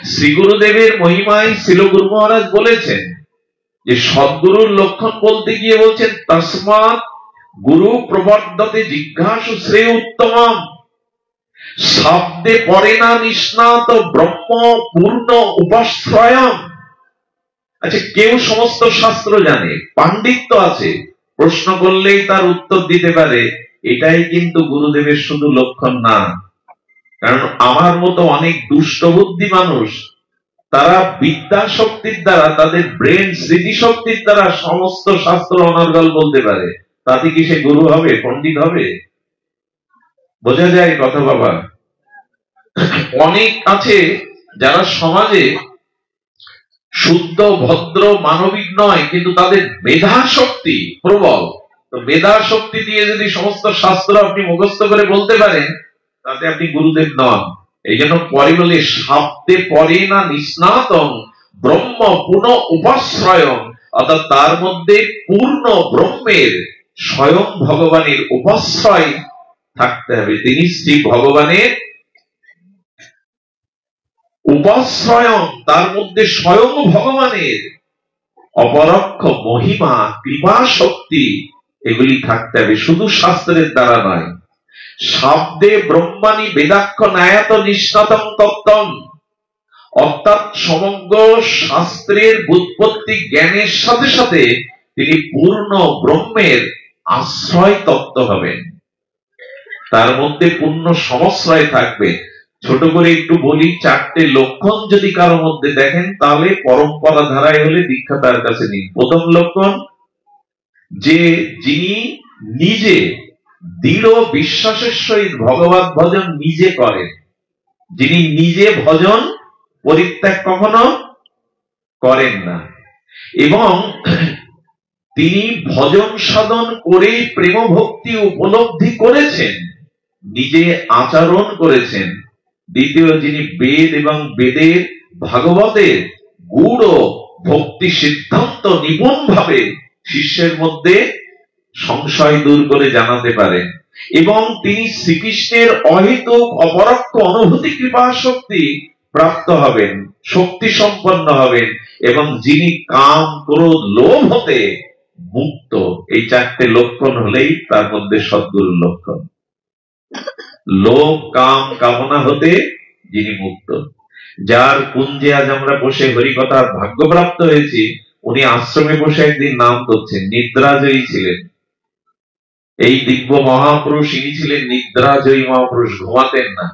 শ্রী গুরুদেবের মহিমায় শিল গুরু মহারাজ বলেছেন যে সদ্গুরুর লক্ষণ বলতে গিয়ে বলছেন তস্মাৎ গুরু প্রবর্ধতে জিজ্ঞাসু শ্রেয় উত্তমম শব্দে পড়ে না নিষ্ণাত ব্রহ্ম পূর্ণ উপাশ্রয়ম। আচ্ছা, কেউ সমস্ত শাস্ত্র জানে, পাণ্ডিত্য আছে, প্রশ্ন করলেই তার উত্তর দিতে পারে, এটাই কিন্তু গুরুদেবের শুধু লক্ষণ না। কারণ আমার মতো অনেক দুষ্টবুদ্ধি মানুষ, তারা বিদ্যা শক্তির দ্বারা, তাদের ব্রেন স্মৃতিশক্তির দ্বারা সমস্ত শাস্ত্র অনর্গল বলতে পারে। তাতে কি সে গুরু হবে, পণ্ডিত হবে? বোঝা যায় কথা বাবা? অনেক আছে যারা সমাজে শুদ্ধ ভদ্র মানবিক নয়, কিন্তু তাদের মেধা শক্তি প্রবল। তো মেধা শক্তি দিয়ে যদি সমস্ত শাস্ত্র আপনি মুখস্থ করে বলতে পারেন, তাতে আপনি গুরুদেব নন। এই জন্য পরে বলে শব্দে পড়ে না নিষ্ণাতং ব্রহ্ম পূর্ণ উপাশ্রয়ং, অর্থাৎ তার মধ্যে পূর্ণ ব্রহ্মের স্বয়ং ভগবানের উপাশ্রয় থাকতে হবে। তিনি শ্রী ভগবানের উপাশ্রয়ং, তার মধ্যে স্বয়ং ভগবানের অপরোক্ষ মহিমা কৃপা শক্তি এগুলি থাকতে হবে, শুধু শাস্ত্রের দ্বারা নয়। শব্দে ব্রহ্মাণী বেদাক্ষ ন্যায়ত নিষ্ণাতং তত্ত্বম, অর্থাৎ সমগ্র শাস্ত্রের ব্যুৎপত্তি জ্ঞানের সাথে সাথে তিনি পূর্ণ ব্রহ্মের আশ্রয় তত্ত্ব হবেন, তার মধ্যে পূর্ণ সমশ্রয় থাকবে। ছোট করে একটু বলি, 4টে লক্ষণ যদি কারো মধ্যে দেখেন তাহলে পরম্পরা ধারায় হলে দীক্ষা তার কাছে নিন। প্রথম লক্ষণ, যে যিনি নিজে দৃঢ় বিশ্বাসের সহিত ভগবত ভজন নিজে করেন, যিনি নিজে ভজন পরিত্যাগ কখনো করেন না, এবং তিনি ভজন সাধন করে প্রেম ভক্তি উপলব্ধি করেছেন, নিজে আচরণ করেছেন। দ্বিতীয়, যিনি বেদ এবং বেদের ভাগবতের গূঢ় ভক্তি সিদ্ধান্ত নিপুণ ভাবে শিষ্যের মধ্যে সংশয় দূর করে জানাতে পারেন, এবং তিনি শ্রীকৃষ্ণের অহেতুক অপরোক্ষ অনুভূতি কৃপা শক্তি প্রাপ্ত হবেন, শক্তি সম্পন্ন হবেন, এবং যিনি কাম ক্রোধ লোভ হতে মুক্ত। এই 4টে লক্ষণ হলেই তার মধ্যে সদ্গুরুর লক্ষণ। লোভ কাম কামনা হতে যিনি মুক্ত, যার কুঞ্জে আজ আমরা বসে হরিকথার ভাগ্যপ্রাপ্ত হয়েছি, উনি আশ্রমে বসে একদিন নাম করছেন, নিদ্রাজয়ী ছিলেন। এই দিব্য মহাপুরুষ ইনি ছিলেন নিদ্রাজয়ী মহাপুরুষ, ঘুমাতেন না।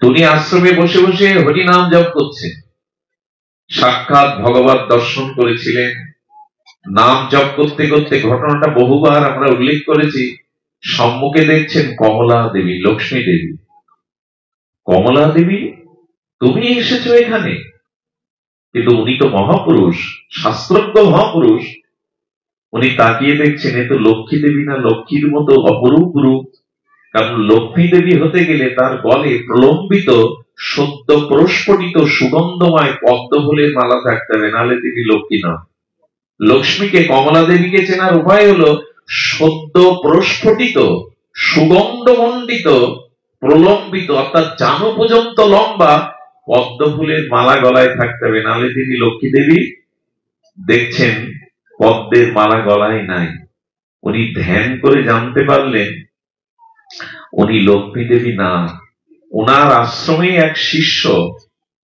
উনি আশ্রমে বসে বসে হরি নাম জপ করছেন, সাক্ষাৎ ভগবত দর্শন করেছিলেন। নাম জপ করতে করতে, ঘটনাটা বহুবার আমরা উল্লেখ করেছি, সম্মুখে দেখছেন কমলা দেবী, লক্ষ্মী দেবী। কমলা দেবী, তুমি এসেছো এখানে? কিন্তু উনি তো মহাপুরুষ, শাস্ত্রজ্ঞ মহাপুরুষ। উনি তাকিয়ে দেখছেন, এ তো লক্ষ্মী দেবী না, লক্ষ্মীর মতো অপরূপ রূপ। কারণ লক্ষ্মী দেবী হতে গেলে তার গলে প্রলম্বিত সদ্য প্রস্ফুটিত সুগন্ধময় পদ্ম ফুলের মালা থাকতে হবে, নাহলে তিনি লক্ষ্মী নন। লক্ষ্মীকে, কমলা দেবীকে চেনার উপায় হলো সদ্য প্রস্ফুটিত সুগন্ধমণ্ডিত প্রলম্বিত, অর্থাৎ জানু পর্যন্ত লম্বা পদ্ম ফুলের মালা গলায় থাকতে হবে, নাহলে তিনি লক্ষ্মী দেবী। দেখছেন পদ্মের মালা গলায় নাই। উনি ধ্যান করে জানতে পারলেন উনি লক্ষ্মী দেবী না। ওনার আশ্রমে এক শিষ্য,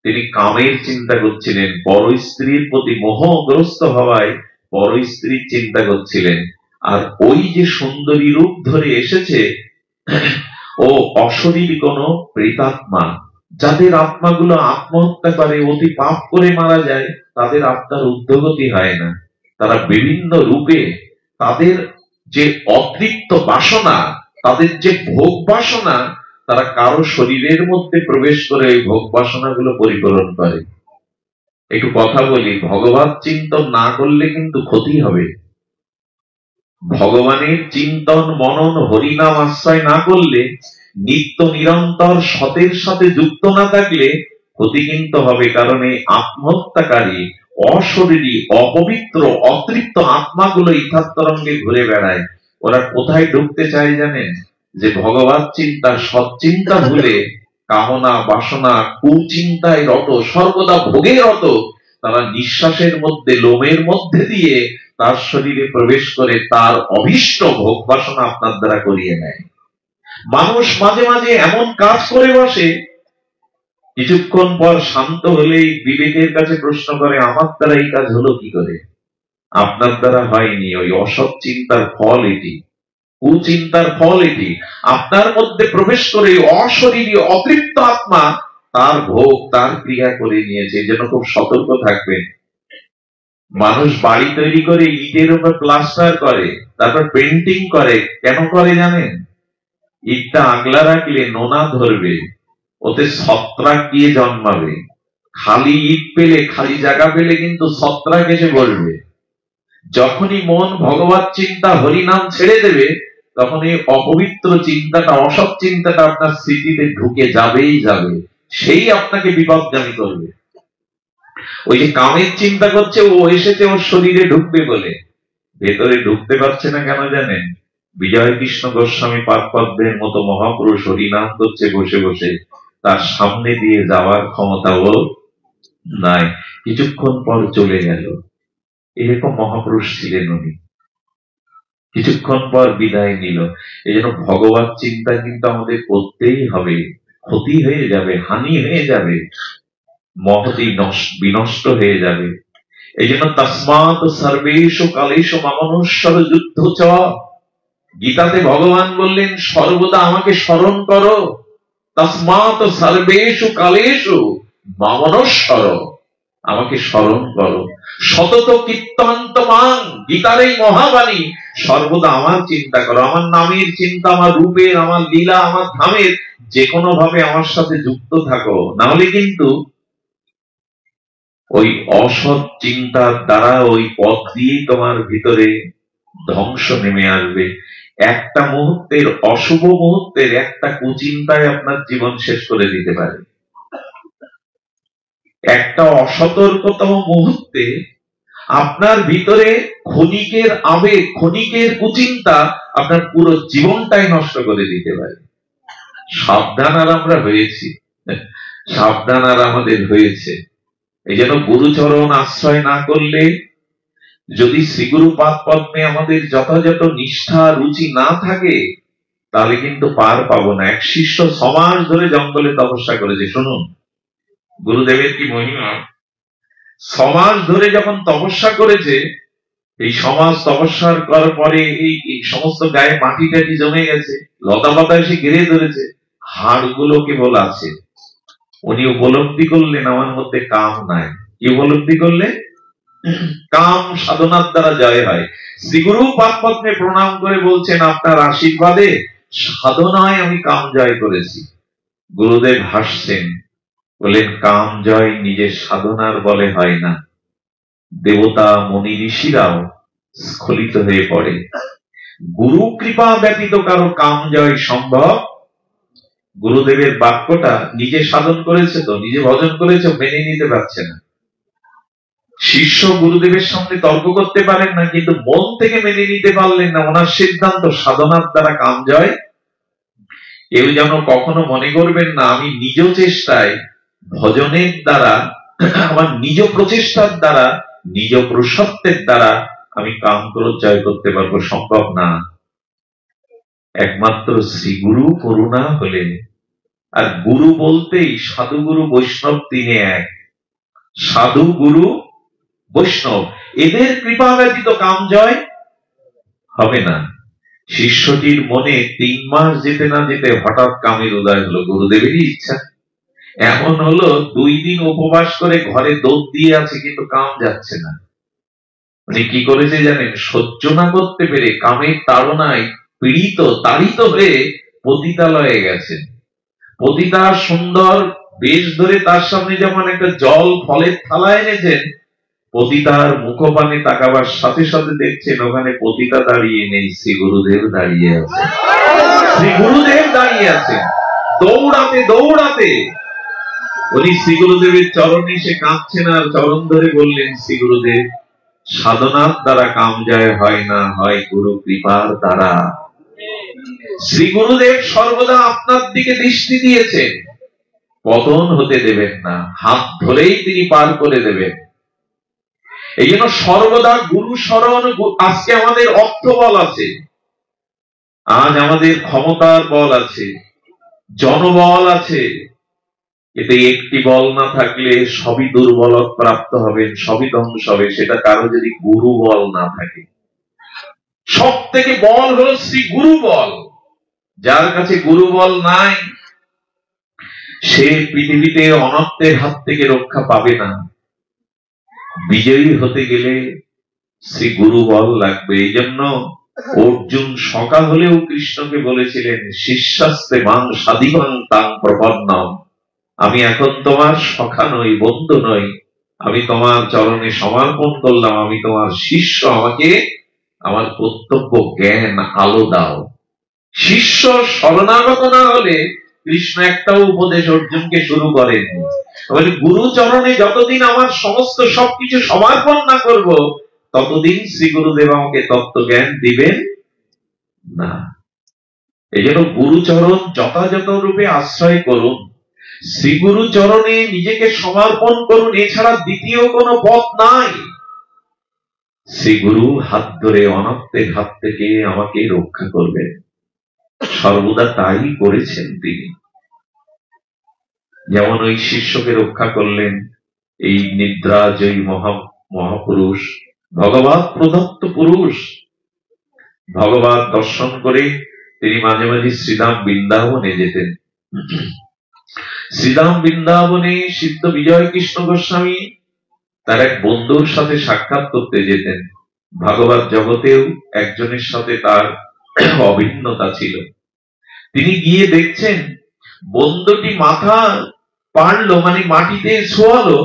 তিনি কামের চিন্তা করছিলেন, পর স্ত্রীর প্রতি মোহগ্রস্ত হওয়ায় পর স্ত্রীর চিন্তা করছিলেন। আর ওই যে সুন্দরী রূপ ধরে এসেছে, ও অশরীর কোন প্রেতাত্মা, যাদের আত্মাগুলো আত্মহত্যা করে, অতি পাপ করে মারা যায়, তাদের আত্মার ঊর্ধ্বগতি হয় না। তারা বিভিন্ন রূপে তাদের যে অতৃপ্ত বাসনা, তাদের যে ভোগ বাসনা, তারা কারো শরীরের মধ্যে প্রবেশ করে এই ভোগ বাসনাগুলো পরিপূরণ করে। একটু কথা বলি, ভগবত চিন্তন না করলে কিন্তু ক্ষতি হবে। ভগবানের চিন্তন মনন হরিনাম আশ্রয় না করলে, নিত্য নিরন্তর সতের সাথে যুক্ত না থাকলে ক্ষতি কিন্তু হবে। কারণ এই আত্মহত্যাকারী অশরীরী অপবিত্র অতৃপ্ত আত্মাগুলো ইথাত্তরঙ্গে ঘুরে বেড়ায়। ওরা কোথায় ঢুকতে চায় জানেন? যে ভগবত চিন্তা সৎচিন্তা ভুলে কামনা বাসনা কুচিন্তায় রত, সর্বদা ভোগে রত, তারা নিঃশ্বাসের মধ্যে লোমের মধ্যে দিয়ে তার শরীরে প্রবেশ করে তার অভীষ্ট ভোগ বাসনা আপনার দ্বারা করিয়ে নেয়। মানুষ মাঝে মাঝে এমন কাজ করে বসে, কিছুক্ষণ পর শান্ত হলেই বিবেকের কাছে প্রশ্ন করে, আমার দ্বারা এই কাজ হলো কি করে? আপনার দ্বারা হয়নি। ওই অসৎ চিন্তার ফল এটি, কুচিন্তার ফল এটি। আপনার মধ্যে প্রবেশ করে অশরীরী অতৃপ্ত আত্মা তার ভোগ তার ক্রিয়া করে নিয়েছে। যেন খুব সতর্ক থাকবেন। মানুষ বাড়ি তৈরি করে ইটের উপর প্লাস্টার করে, তারপর পেন্টিং করে। কেন করে জানেন? ইটটা আগলা রাখলে নোনা ধরবে, ওতে ছত্রাক গিয়ে জন্মাবে। খালি ইট পেলে, খালি জায়গা পেলে কিন্তু ছত্রাক এসে বসবে। যখনই মন ভগবত চিন্তা হরিনাম ছেড়ে দেবে, তখন এই অপবিত্র চিন্তাটা, অসৎ চিন্তাটা আপনার স্মৃতিতে ঢুকে যাবেই যাবে, সেই আপনাকে বিপদগামী করবে। ওই যে কামের চিন্তা করছে, ও এসেছে ওর শরীরে ঢুকবে বলে, ভেতরে ঢুকতে পারছে না। কেন জানেন? বিজয় কৃষ্ণ গোস্বামী পাদপদ্মের মতো মহাপুরুষ হরিনাম করছে বসে বসে, তার সামনে দিয়ে যাওয়ার ক্ষমতা ও নাই। কিছুক্ষণ পর চলে গেল। এরকম মহাপুরুষ ছিলেন উনি। কিছুক্ষণ পর বিদায় নিল। এই জন্য ভগবত চিন্তা কিন্তু আমাদের করতেই হবে। ক্ষতি হয়ে যাবে, হানি হয়ে যাবে, মহতি বিনষ্ট হয়ে যাবে। এই জন্য তস্মাৎ সর্বেষু কালেষু মামনুষ্যর যুদ্ধ চ। গীতাতে ভগবান বললেন, সর্বদা আমাকে স্মরণ করো। তস্মাৎ সর্বেষু কালেষু মামনুষ্যর, আমাকে স্মরণ করো। সতত কীর্তন্ত মাং, গীতার এই মহাবাণী, সর্বদা আমার চিন্তা করো। আমার নামের চিন্তা, আমার রূপের, আমার লীলা, আমার ধামের, যে কোনো ভাবে আমার সাথে যুক্ত থাকো। না হলে কিন্তু ওই অসৎ চিন্তার দ্বারা ওই পথ দিয়েই তোমার ভিতরে ধ্বংস নেমে আসবে। একটা মুহূর্তের, অশুভ মুহূর্তের একটা কুচিন্তায় আপনার জীবন শেষ করে দিতে পারে। একটা অসতর্কতম মুহূর্তে আপনার ভিতরে ক্ষণিকের আবেগ, ক্ষণিকের কুচিন্তা আপনার পুরো জীবনটাই নষ্ট করে দিতে পারে। সাবধান আর আমরা হয়েছি, সাবধান আর আমাদের হয়েছে। এই জন্য গুরুচরণ আশ্রয় না করলে, যদি শ্রীগুরু পাদপদ্মে আমাদের যথাযথ নিষ্ঠা রুচি না থাকে, তাহলে কিন্তু পার পাবো না। এক শিষ্য 6 মাস ধরে জঙ্গলে তপস্যা করেছে। শুনুন গুরুদেবের কি মহিমা। 6 মাস ধরে যখন তপস্যা করেছে, এই সমাজ তপস্যার করার পরে এই সমস্ত গায়ে মাটি টাটি জমে গেছে, লতা পাতা এসে ঘিরে ধরেছে, হাড়গুলো কেবল আছে। উনি উপলব্ধি করলেন আমার মধ্যে কাম নাই। কি উপলব্ধি করলে? কাম সাধনার দ্বারা জয় হয়। শ্রীগুরু পাদপদ্মে প্রণাম করে বলছেন, আপনার আশীর্বাদে সাধনায় আমি কাম জয় করেছি। গুরুদেব হাসছেন, বলেন, কাম জয় নিজের সাধনার বলে হয় না। দেবতা মনি ঋষিরাও স্খলিত হয়ে পড়ে। গুরু কৃপা ব্যতীত কারো কাম জয় সম্ভব। গুরুদেবের বাক্যটা নিজে সাধন করেছে তো, নিজে ভজন করেছে, মেনে নিতে পারছে না। শিষ্য গুরুদেবের সামনে তর্ক করতে পারেন না, কিন্তু মন থেকে মেনে নিতে পারলেন না। ওনার সিদ্ধান্ত সাধনার দ্বারা কাম জয়। কেউ যেন কখনো মনে করবেন না আমি নিজ চেষ্টায়, ভজনের দ্বারা, আমার নিজ প্রচেষ্টার দ্বারা, নিজ প্রসত্বের দ্বারা আমি কাম ক্রোধ জয় করতে পারবো। সম্ভব না। একমাত্র শ্রী গুরু করুণা হলে। আর গুরু বলতেই সাধু গুরু বৈষ্ণব তিনে এক। সাধু গুরু বৈষ্ণব, এদের কৃপা ব্যতীত কাম জয় হবে না। শিষ্যটির মনে 3 মাস যেতে না যেতে হঠাৎ কামের উদয় হলো। গুরুদেবেরই ইচ্ছা। এমন হলো 2 দিন উপবাস করে ঘরে দোধ দিয়ে আছে, কিন্তু কাম যাচ্ছে না। উনি কি করেছে জানেন? সহ্য না করতে পেরে কামের তাড়নায় পীড়িত তাড়িত হয়ে পতিতালয়ে গেছেন। পতিতা সুন্দর বেশ ধরে তার সামনে যেমন একটা জল ফলের থালা এনেছেন, পতিতার মুখপানে তাকাবার সাথে সাথে দেখছেন ওখানে পতিতা দাঁড়িয়ে নেই, শ্রী গুরুদেব দাঁড়িয়ে আছে। শ্রী গুরুদেব দাঁড়িয়ে আছেন। দৌড়াতে দৌড়াতে উনি শ্রী গুরুদেবের চরণে সে কাঁদছেন আর চরণ ধরে বললেন, শ্রী গুরুদেব, সাধনার দ্বারা কাম জয় হয় না, হয় গুরু কৃপার দ্বারা। শ্রী গুরুদেব সর্বদা আপনার দিকে দৃষ্টি দিয়েছেন। পতন হতে দেবেন না, হাত ধরেই তিনি পার করে দেবেন। এই জন্য সর্বদা গুরু শরণ। আজকে আমাদের অর্থ বল আছে, আজ আমাদের ক্ষমতার বল আছে, জনবল আছে, এতে একটি বল না থাকলে সবই দুর্বলত প্রাপ্ত হবেন, সবই ধ্বংস হবে। সেটা কারো যদি গুরু বল না থাকে। সব থেকে বল হলো শ্রী গুরু বল। যার কাছে গুরু বল নাই, সে পৃথিবীতে অনর্থের হাত থেকে রক্ষা পাবে না। বিজয়ী হতে গেলে শ্রী গুরু বল লাগবে। এই জন্য অর্জুন সকা হলেও কৃষ্ণকে বলেছিলেন, শিষ্যাস্তে মাং সাধিমাং তাং প্রপন্নম। আমি এখন তোমার সখা নই, বন্ধু নই, আমি তোমার চরণে সমর্পণ করলাম, আমি তোমার শিষ্য, আমাকে আমার কর্তব্য জ্ঞান আলো দাও। শিষ্য শরণাগত না হলে কৃষ্ণ একটাও উপদেশ অর্জুনকে শুরু করেননি। গুরু চরণে যতদিন আমার সমস্ত সবকিছু সমর্পণ না করব, ততদিন শ্রী গুরুদেব আমাকে তত্ত্ব জ্ঞান দিবেন না। এই জন্য গুরুচরণ যথাযথ রূপে আশ্রয় করুন, শ্রী গুরু চরণে নিজেকে সমর্পণ করুন। এছাড়া দ্বিতীয় কোনো পথ নাই। শ্রী গুরু হাত ধরে অনর্থের হাত থেকে আমাকে রক্ষা করবেন, সর্বদা তাই করেছেন তিনি। যেমন ওই শিষ্যকে রক্ষা করলেন এই নিদ্রাজয়ী মহাপুরুষ, ভগবৎ প্রদত্ত পুরুষ। ভগবৎ দর্শন করে তিনি মাঝে মাঝে শ্রীধাম বৃন্দাবনে যেতেন। শ্রীধাম বৃন্দাবনে সিদ্ধ বিজয় কৃষ্ণ গোস্বামী তার এক বন্ধুর সাথে সাক্ষাৎ করতে যেতেন। ভাগবত জগতেও একজনের সাথে তার অভিন্নতা ছিল। তিনি গিয়ে দেখছেন বন্ধুটি মাথা পাড়লো, মানে মাটিতে শোয়ালো,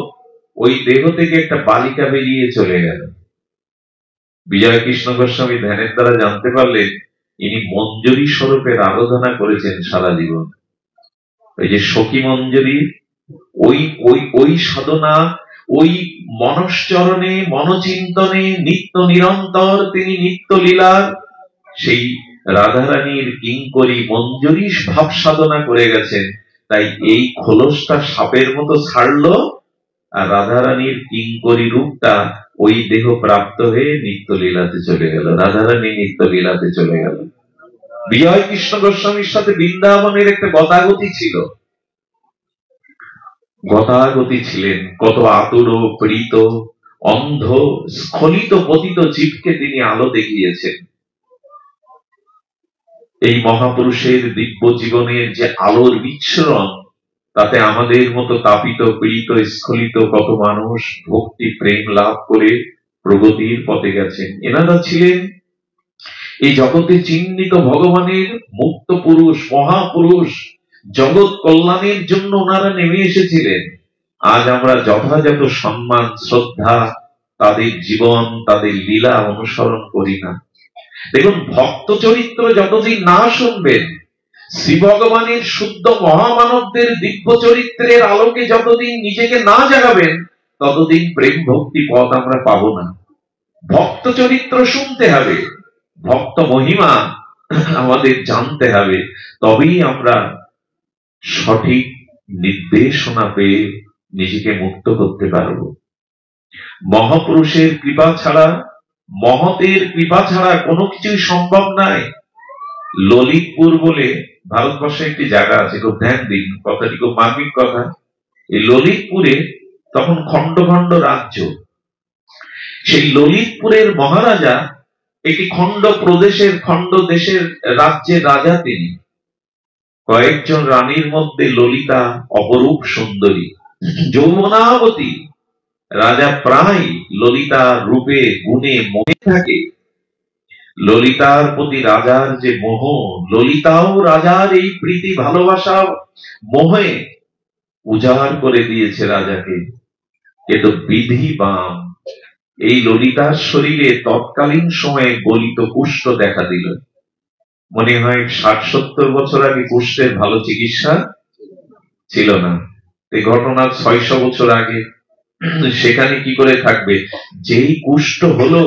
ওই দেহ থেকে একটা বালিকা বেরিয়ে চলে গেল। বিজয় কৃষ্ণ গোস্বামী ধ্যানের দ্বারা জানতে পারলেন ইনি মঞ্জুরি স্বরূপের আরাধনা করেছেন সারা জীবন। ওই যে সখী মঞ্জুরি, ওই সাধনা, ওই মনশ্চরণে মনচিন্তনে নিত্য নিরন্তর তিনি নিত্য লীলার সেই রাধারানীর কিঙ্করী মঞ্জুরি ভাব সাধনা করে গেছেন। তাই এই খোলসটা সাপের মতো ছাড়লো, আর রাধারানীর কিঙ্করী রূপটা ওই দেহ প্রাপ্ত হয়ে নিত্য লীলাতে চলে গেল, রাধারানী নিত্য লীলাতে চলে গেল। বিজয় কৃষ্ণ গোস্বামীর সাথে বৃন্দাবনের একটা গতাগতি ছিল, গতাগতি ছিলেন। কত আতুর, পীড়িত, অন্ধ, স্খলিত, পতিত জীবকে তিনি আলো দেখিয়েছেন। এই মহাপুরুষের দিব্য জীবনের যে আলোর বিচ্ছুরণ, তাতে আমাদের মতো তাপিত, পীড়িত, স্খলিত কত মানুষ ভক্তি প্রেম লাভ করে প্রগতির পথে গেছেন। এনারা ছিলেন এই জগতে চিহ্নিত ভগবানের মুক্ত পুরুষ, মহাপুরুষ। জগৎ কল্যাণের জন্য ওনারা নেমে এসেছিলেন। আজ আমরা যথাযথ সম্মান শ্রদ্ধা তাদের জীবন, তাদের লীলা অনুসরণ করি না। দেখুন, ভক্ত চরিত্র যতদিন না শুনবেন, শ্রী ভগবানের শুদ্ধ মহামানবদের দিব্য চরিত্রের আলোকে যতদিন নিজেকে না জাগাবেন, ততদিন প্রেম ভক্তি পথ আমরা পাবো না। ভক্ত চরিত্র শুনতে হবে, ভক্ত মহিমা আমাদের জানতে হবে, তবেই আমরা সঠিক নির্দেশনা পেয়ে নিজেকে মুক্ত করতে পারব। মহাপুরুষের কৃপা ছাড়া, মহতের কৃপা ছাড়া কোনো কিছুই সম্ভব নয়। ললিতপুর বলে ভারতবর্ষে একটি জায়গা আছে, খুব ধ্যান দিন, কথাটি খুব মার্মিক কথা। এই ললিতপুরে তখন খন্ড খন্ড রাজ্য। সেই ললিতপুরের মহারাজা একটি খন্ড প্রদেশের, খন্ড দেশের, রাজ্যের রাজা তিনি। কয়েকজন রানীর মধ্যে ললিতা অপরূপ সুন্দরী, যৌবনাবতী। রাজা প্রায় ললিতার রূপে গুণে মোহে থাকে। ললিতার প্রতি রাজার যে মোহ, ললিতাও রাজার এই প্রীতি ভালোবাসা মোহে উজাড় করে দিয়েছে রাজাকে। কিন্তু বিধি বাম, এই ললিতার শরীরে তৎকালীন সময়ে গলিত কুষ্ঠ দেখা দিল। মনে হয় ৬০-৭০ বছর আগে কুষ্ঠের ভালো চিকিৎসা ছিল না। এই ঘটনা ৬০০ বছর আগে। সেখানে কি করে থাকবে? যেই কুষ্ঠ হলো,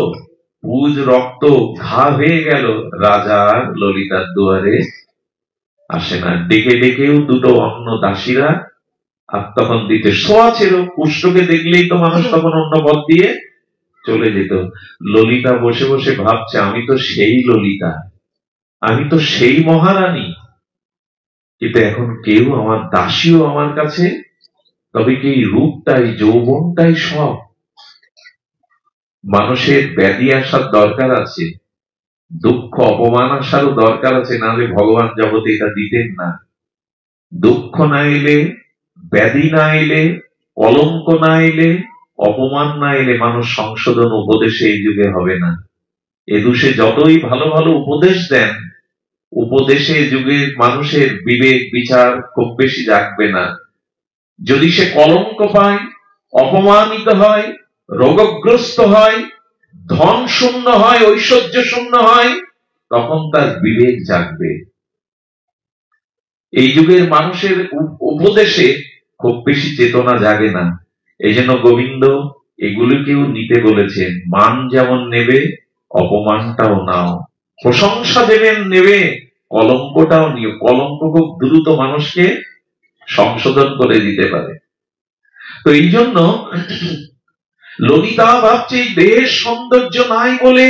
পুজ রক্ত ঘা হয়ে গেল, রাজার ললিতার দুয়ারে আসে না। ডেকে ডেকেও দুটো অন্য দাসীরা আর তখন দিতে শোয়া ছিল, কুষ্ঠকে দেখলেই তো মানুষ তখন অন্য পথ দিয়ে চলে যেত। ললিতা বসে বসে ভাবছে, আমি তো সেই ললিতা, আমি তো সেই মহারানী, কিন্তু এখন কেউ আমার দাসীও আমার কাছে, তবে কি এই রূপটাই যৌবনটাই সব? মানুষের ব্যাধি আসার দরকার আছে, দুঃখ অপমান আসারও দরকার আছে, নাহলে ভগবান জগতে এটা দিতেন না। দুঃখ না এলে, ব্যাধি না এলে, কলঙ্ক না এলে, অপমান না এলে মানুষ সংশোধন উপদেশে এই যুগে হবে না। এ দুষে যতই ভালো ভালো উপদেশ দেন, উপদেশে যুগে মানুষের বিবেক বিচার খুব বেশি জাগবে না। যদি সে কলঙ্ক পায়, অপমানিত হয়, রোগগ্রস্ত হয়, ধন শূন্য হয়, ঐশ্বর্য শূন্য হয়, তখন তার বিবেক জাগবে। এই যুগের মানুষের উপদেশে খুব বেশি চেতনা জাগে না। এই জন্য গোবিন্দ এগুলিকেও নিতে বলেছেন। মান যেমন নেবে, অপমানটাও নাও, প্রশংসা যেমন নেবে, কলঙ্কটাও নিও। কলঙ্ক খুব দ্রুত মানুষকে সংশোধন করে দিতে পারে। তো এই জন্য ললিতা ভাবছে এই দেহের সৌন্দর্য নাই বলে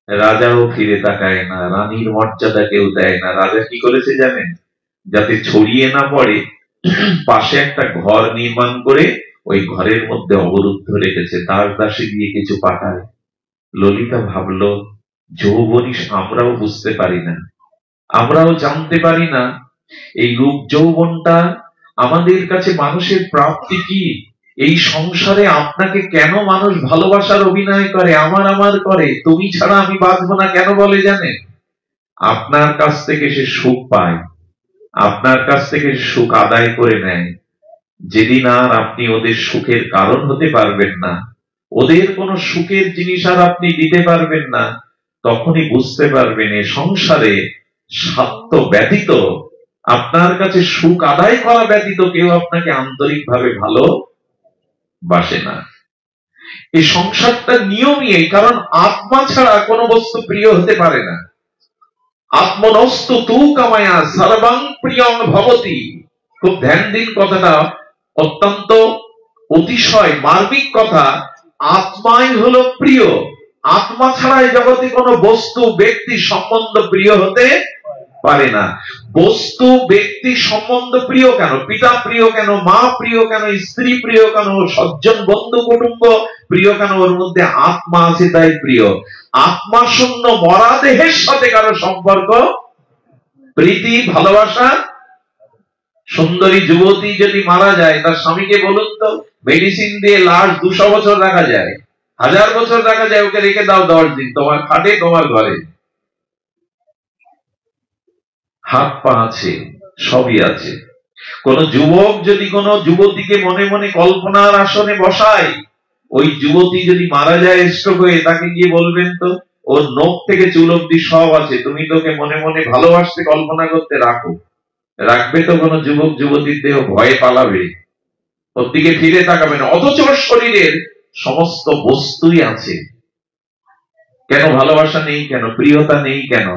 রাজাও ফিরে তাকায় না, রানীর মর্যাদা কেউ দেয় না। রাজা কি করেছে জানেন? যাতে ছড়িয়ে না পড়ে, পাশে একটা ঘর নির্মাণ করে ওই ঘরের মধ্যে অবরুদ্ধ রেখেছে, তার দাসী দিয়ে কিছু পাঠায়। ললিতা ভাবলো, যৌবনী আমরাও বুঝতে পারি না, আমরাও জানতে পারি না এই রূপ যৌবনটা আমাদের কাছে মানুষের প্রাপ্তি কি। এই সংসারে আপনাকে কেন মানুষ ভালোবাসার অভিনয় করে, আমার আমার করে, তুমি ছাড়া আমি বাঁচবো না কেন বলে জানেন? আপনার কাছ থেকে সে সুখ পায়, আপনার কাছ থেকে সুখ আদায় করে নেয়। যেদিন আর আপনি ওদের সুখের কারণ হতে পারবেন না, ওদের কোনো সুখের জিনিস আর আপনি দিতে পারবেন না, তখনই বুঝতে পারবেন এ সংসারে স্বার্থ ব্যতীত, আপনার কাছে সুখ আদায় করা ব্যতীত কেউ আপনাকে আন্তরিকভাবে ভালো বাসে না। এই সংসারটা নিয়মই এই, কারণ আত্মা ছাড়া কোনো বস্তু প্রিয় হতে পারে না। আত্মনস্তু তু কামায়া সর্বং প্রিয়ং ভবতি। খুব ধ্যান দিন, কথাটা অত্যন্ত অতিশয় মার্মিক কথা। আত্মাই হলো প্রিয়, আত্মা ছাড়া এই জগতে কোনো বস্তু ব্যক্তি সম্বন্ধ প্রিয় হতে পারে না। বস্তু ব্যক্তি সম্বন্ধ প্রিয় কেন, পিতা প্রিয় কেন, মা প্রিয় কেন, স্ত্রী প্রিয় কেন, সজ্জন বন্ধু কুটুম্ব প্রিয় কেন? ওর মধ্যে আত্মা আছে তাই প্রিয়। আত্মা শূন্য মরা দেহের সাথে কারো সম্পর্ক, প্রীতি, ভালোবাসা। সুন্দরী যুবতী যদি মারা যায়, তার স্বামীকে বলুন তো, মেডিসিন দিয়ে লাশ 200 বছর রাখা যায়, 1000 বছর রাখা যায়, ওকে রেখে দাও 10 দিন, তোমার খাটে, তোমার ঘরে, হাত পা আছে, সবই আছে। কোন যুবক যদি কোন যুবতীকে মনে মনে কল্পনার আসনে বসায়, ওই যুবতী যদি মারা যায় স্ট্রোক হয়ে, তাকে গিয়ে বলবেন তো, ওর নখ থেকে চুল অব্দি সব আছে, তুমি তোকে মনে মনে ভালোবাসতে কল্পনা করতে রাখো, রাখবে তো কোন যুবক যুবতীর দেহ? ভয়ে পালাবে, ওর দিকে ফিরে তাকাবে না। অথচ ওর শরীরের সমস্ত বস্তুই আছে। কেন ভালোবাসা নেই কেন, প্রিয়তা নেই কেন?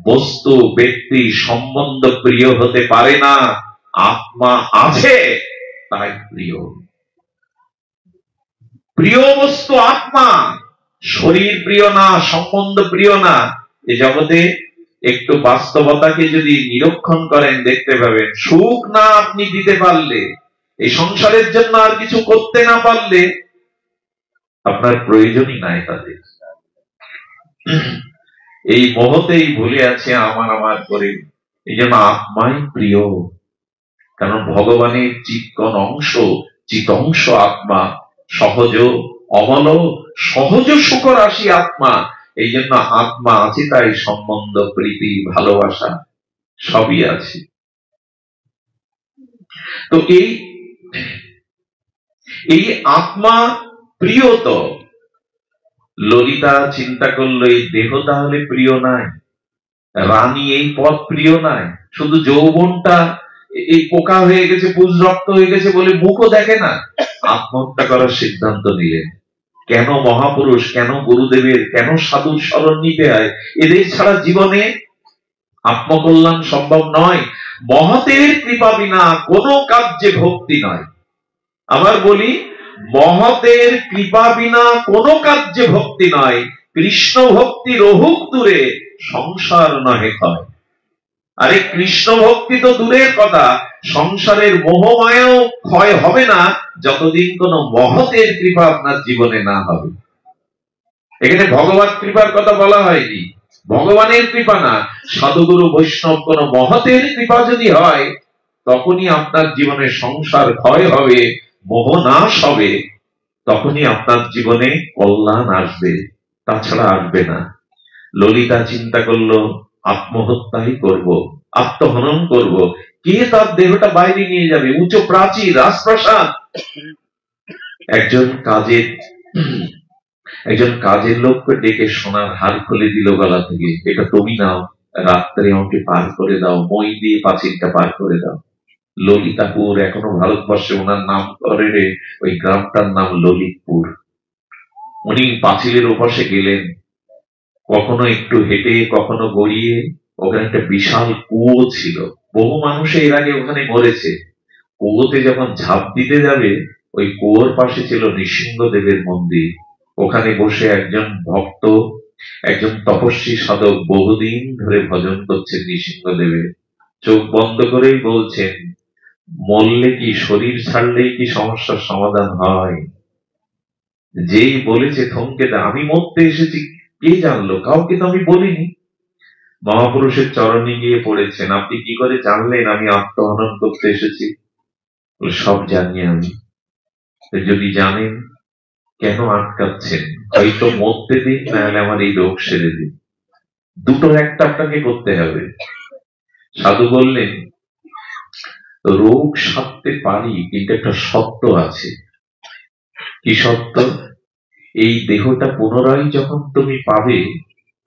বস্তু ব্যক্তি সম্বন্ধ প্রিয় হতে পারে না, আত্মা আছে তাই প্রিয়। প্রিয় বস্তু আত্মা, শরীর প্রিয় না, সম্বন্ধ প্রিয় না। এই জগতে একটু বাস্তবতাকে যদি নিরীক্ষণ করেন, দেখতে পাবেন সুখ না আপনি দিতে পারলে, এই সংসারের জন্য আর কিছু করতে না পারলে, আপনার প্রয়োজনই নাই তাদের। এই মোহতেই ভুলে আছে আমার আমার করে। এই জন্য আত্মাই প্রিয়, কারণ ভগবানের চিৎকন অংশ, চিত অংশ আত্মা, সহজ অমল সহজ সুখ রাশি আত্মা। এই জন্য আত্মা আছে তাই সম্বন্ধ, প্রীতি, ভালোবাসা সবই আছে। তো এই আত্মা প্রিয়। তো ললিতা চিন্তা করলো, এই দেহ তাহলে প্রিয় নাই, রানী এই পথ প্রিয় নাই, শুধু যৌবনটা এই পোকা হয়ে গেছে, পুজ রক্ত হয়ে গেছে বলে মুখও দেখে না। আত্মহত্যা করার সিদ্ধান্ত নিলেন। কেন মহাপুরুষ, কেন গুরুদেবের, কেন সাধুর স্মরণ নিতে হয়? এদের ছাড়া জীবনে আত্মকল্যাণ সম্ভব নয়। মহতের কৃপা বিনা কোনো কার্যে ভক্তি নয়। আবার বলি, মহতের কৃপা বিনা কোনো কার্যে ভক্তি নয়। কৃষ্ণ ভক্তি রহুক দূরে, সংসার নহে ক্ষয়। আরে কৃষ্ণ ভক্তি তো দূরের কথা, সংসারের মোহমায়াও ক্ষয় হবে না যতদিন কোন মহতের কৃপা আপনার জীবনে না হবে। এখানে ভগবত কৃপার কথা বলা হয়নি, ভগবানের কৃপা না, সাধুগুরু বৈষ্ণব কোন মহতের কৃপা যদি হয়, তখনই আপনার জীবনে সংসার ক্ষয় হবে, মোহ নাশ হবে, তখনই আপনার জীবনে কল্যাণ আসবে, তাছাড়া আসবে না। ললিতা চিন্তা করলো আত্মহত্যাই করব, আত্মহনন করব। কে তার দেহটা বাইরে নিয়ে যাবে? উঁচু প্রাচীর, রাজপ্রাসাদ। একজন কাজের লোককে ডেকে সোনার হার খুলে দিল গলা থেকে, এটা তুমি নাও, রাত্রে আমাকে পার করে দাও, মই দিয়ে পাঁচিলটা পার করে দাও। ললিতাপুর এখনো ভারতবর্ষে ওনার নাম করে, ওই গ্রামটার নাম ললিতপুর। উনি পাঁচিলের ওপাশে গেলেন, কখনো একটু হেঁটে, কখনো গড়িয়ে। ওখানে একটা বিশাল কুয়ো ছিল, বহু মানুষ এর আগে ওখানে মরেছে। কুয়োতে যখন ঝাঁপ দিতে যাবে, ওই কুয়োর পাশে ছিল নৃসিংহদেবের মন্দির। ওখানে বসে একজন ভক্ত, একজন তপস্বী সাধক বহুদিন ধরে ভজন করছেন নৃসিংহদেবের। চোখ বন্ধ করেই বলছেন, মরলে কি, শরীর ছাড়লেই কি সমস্যার সমাধান হয়? যেই বলেছে থমকে দেয়, আমি মরতে এসেছি কে জানলো? কাউকে তো আমি বলিনি। মহাপুরুষের চরণে গিয়ে পড়েছেন, আপনি কি করে জানলেন আমি আত্মহনন করতে এসেছি? সব জানি আমি। যদি জানেন কেন আটকাচ্ছেন? হয়তো মরতে দিন, নাহলে আমার এই রোগ সেরে দিন, দুটোর একটা আপনাকে করতে হবে। সাধু বললেন, রোগ সারতে পারি, কিন্তু একটা সত্য আছে। কি সত্য? এই দেহটা পুনরায় যখন তুমি পাবে,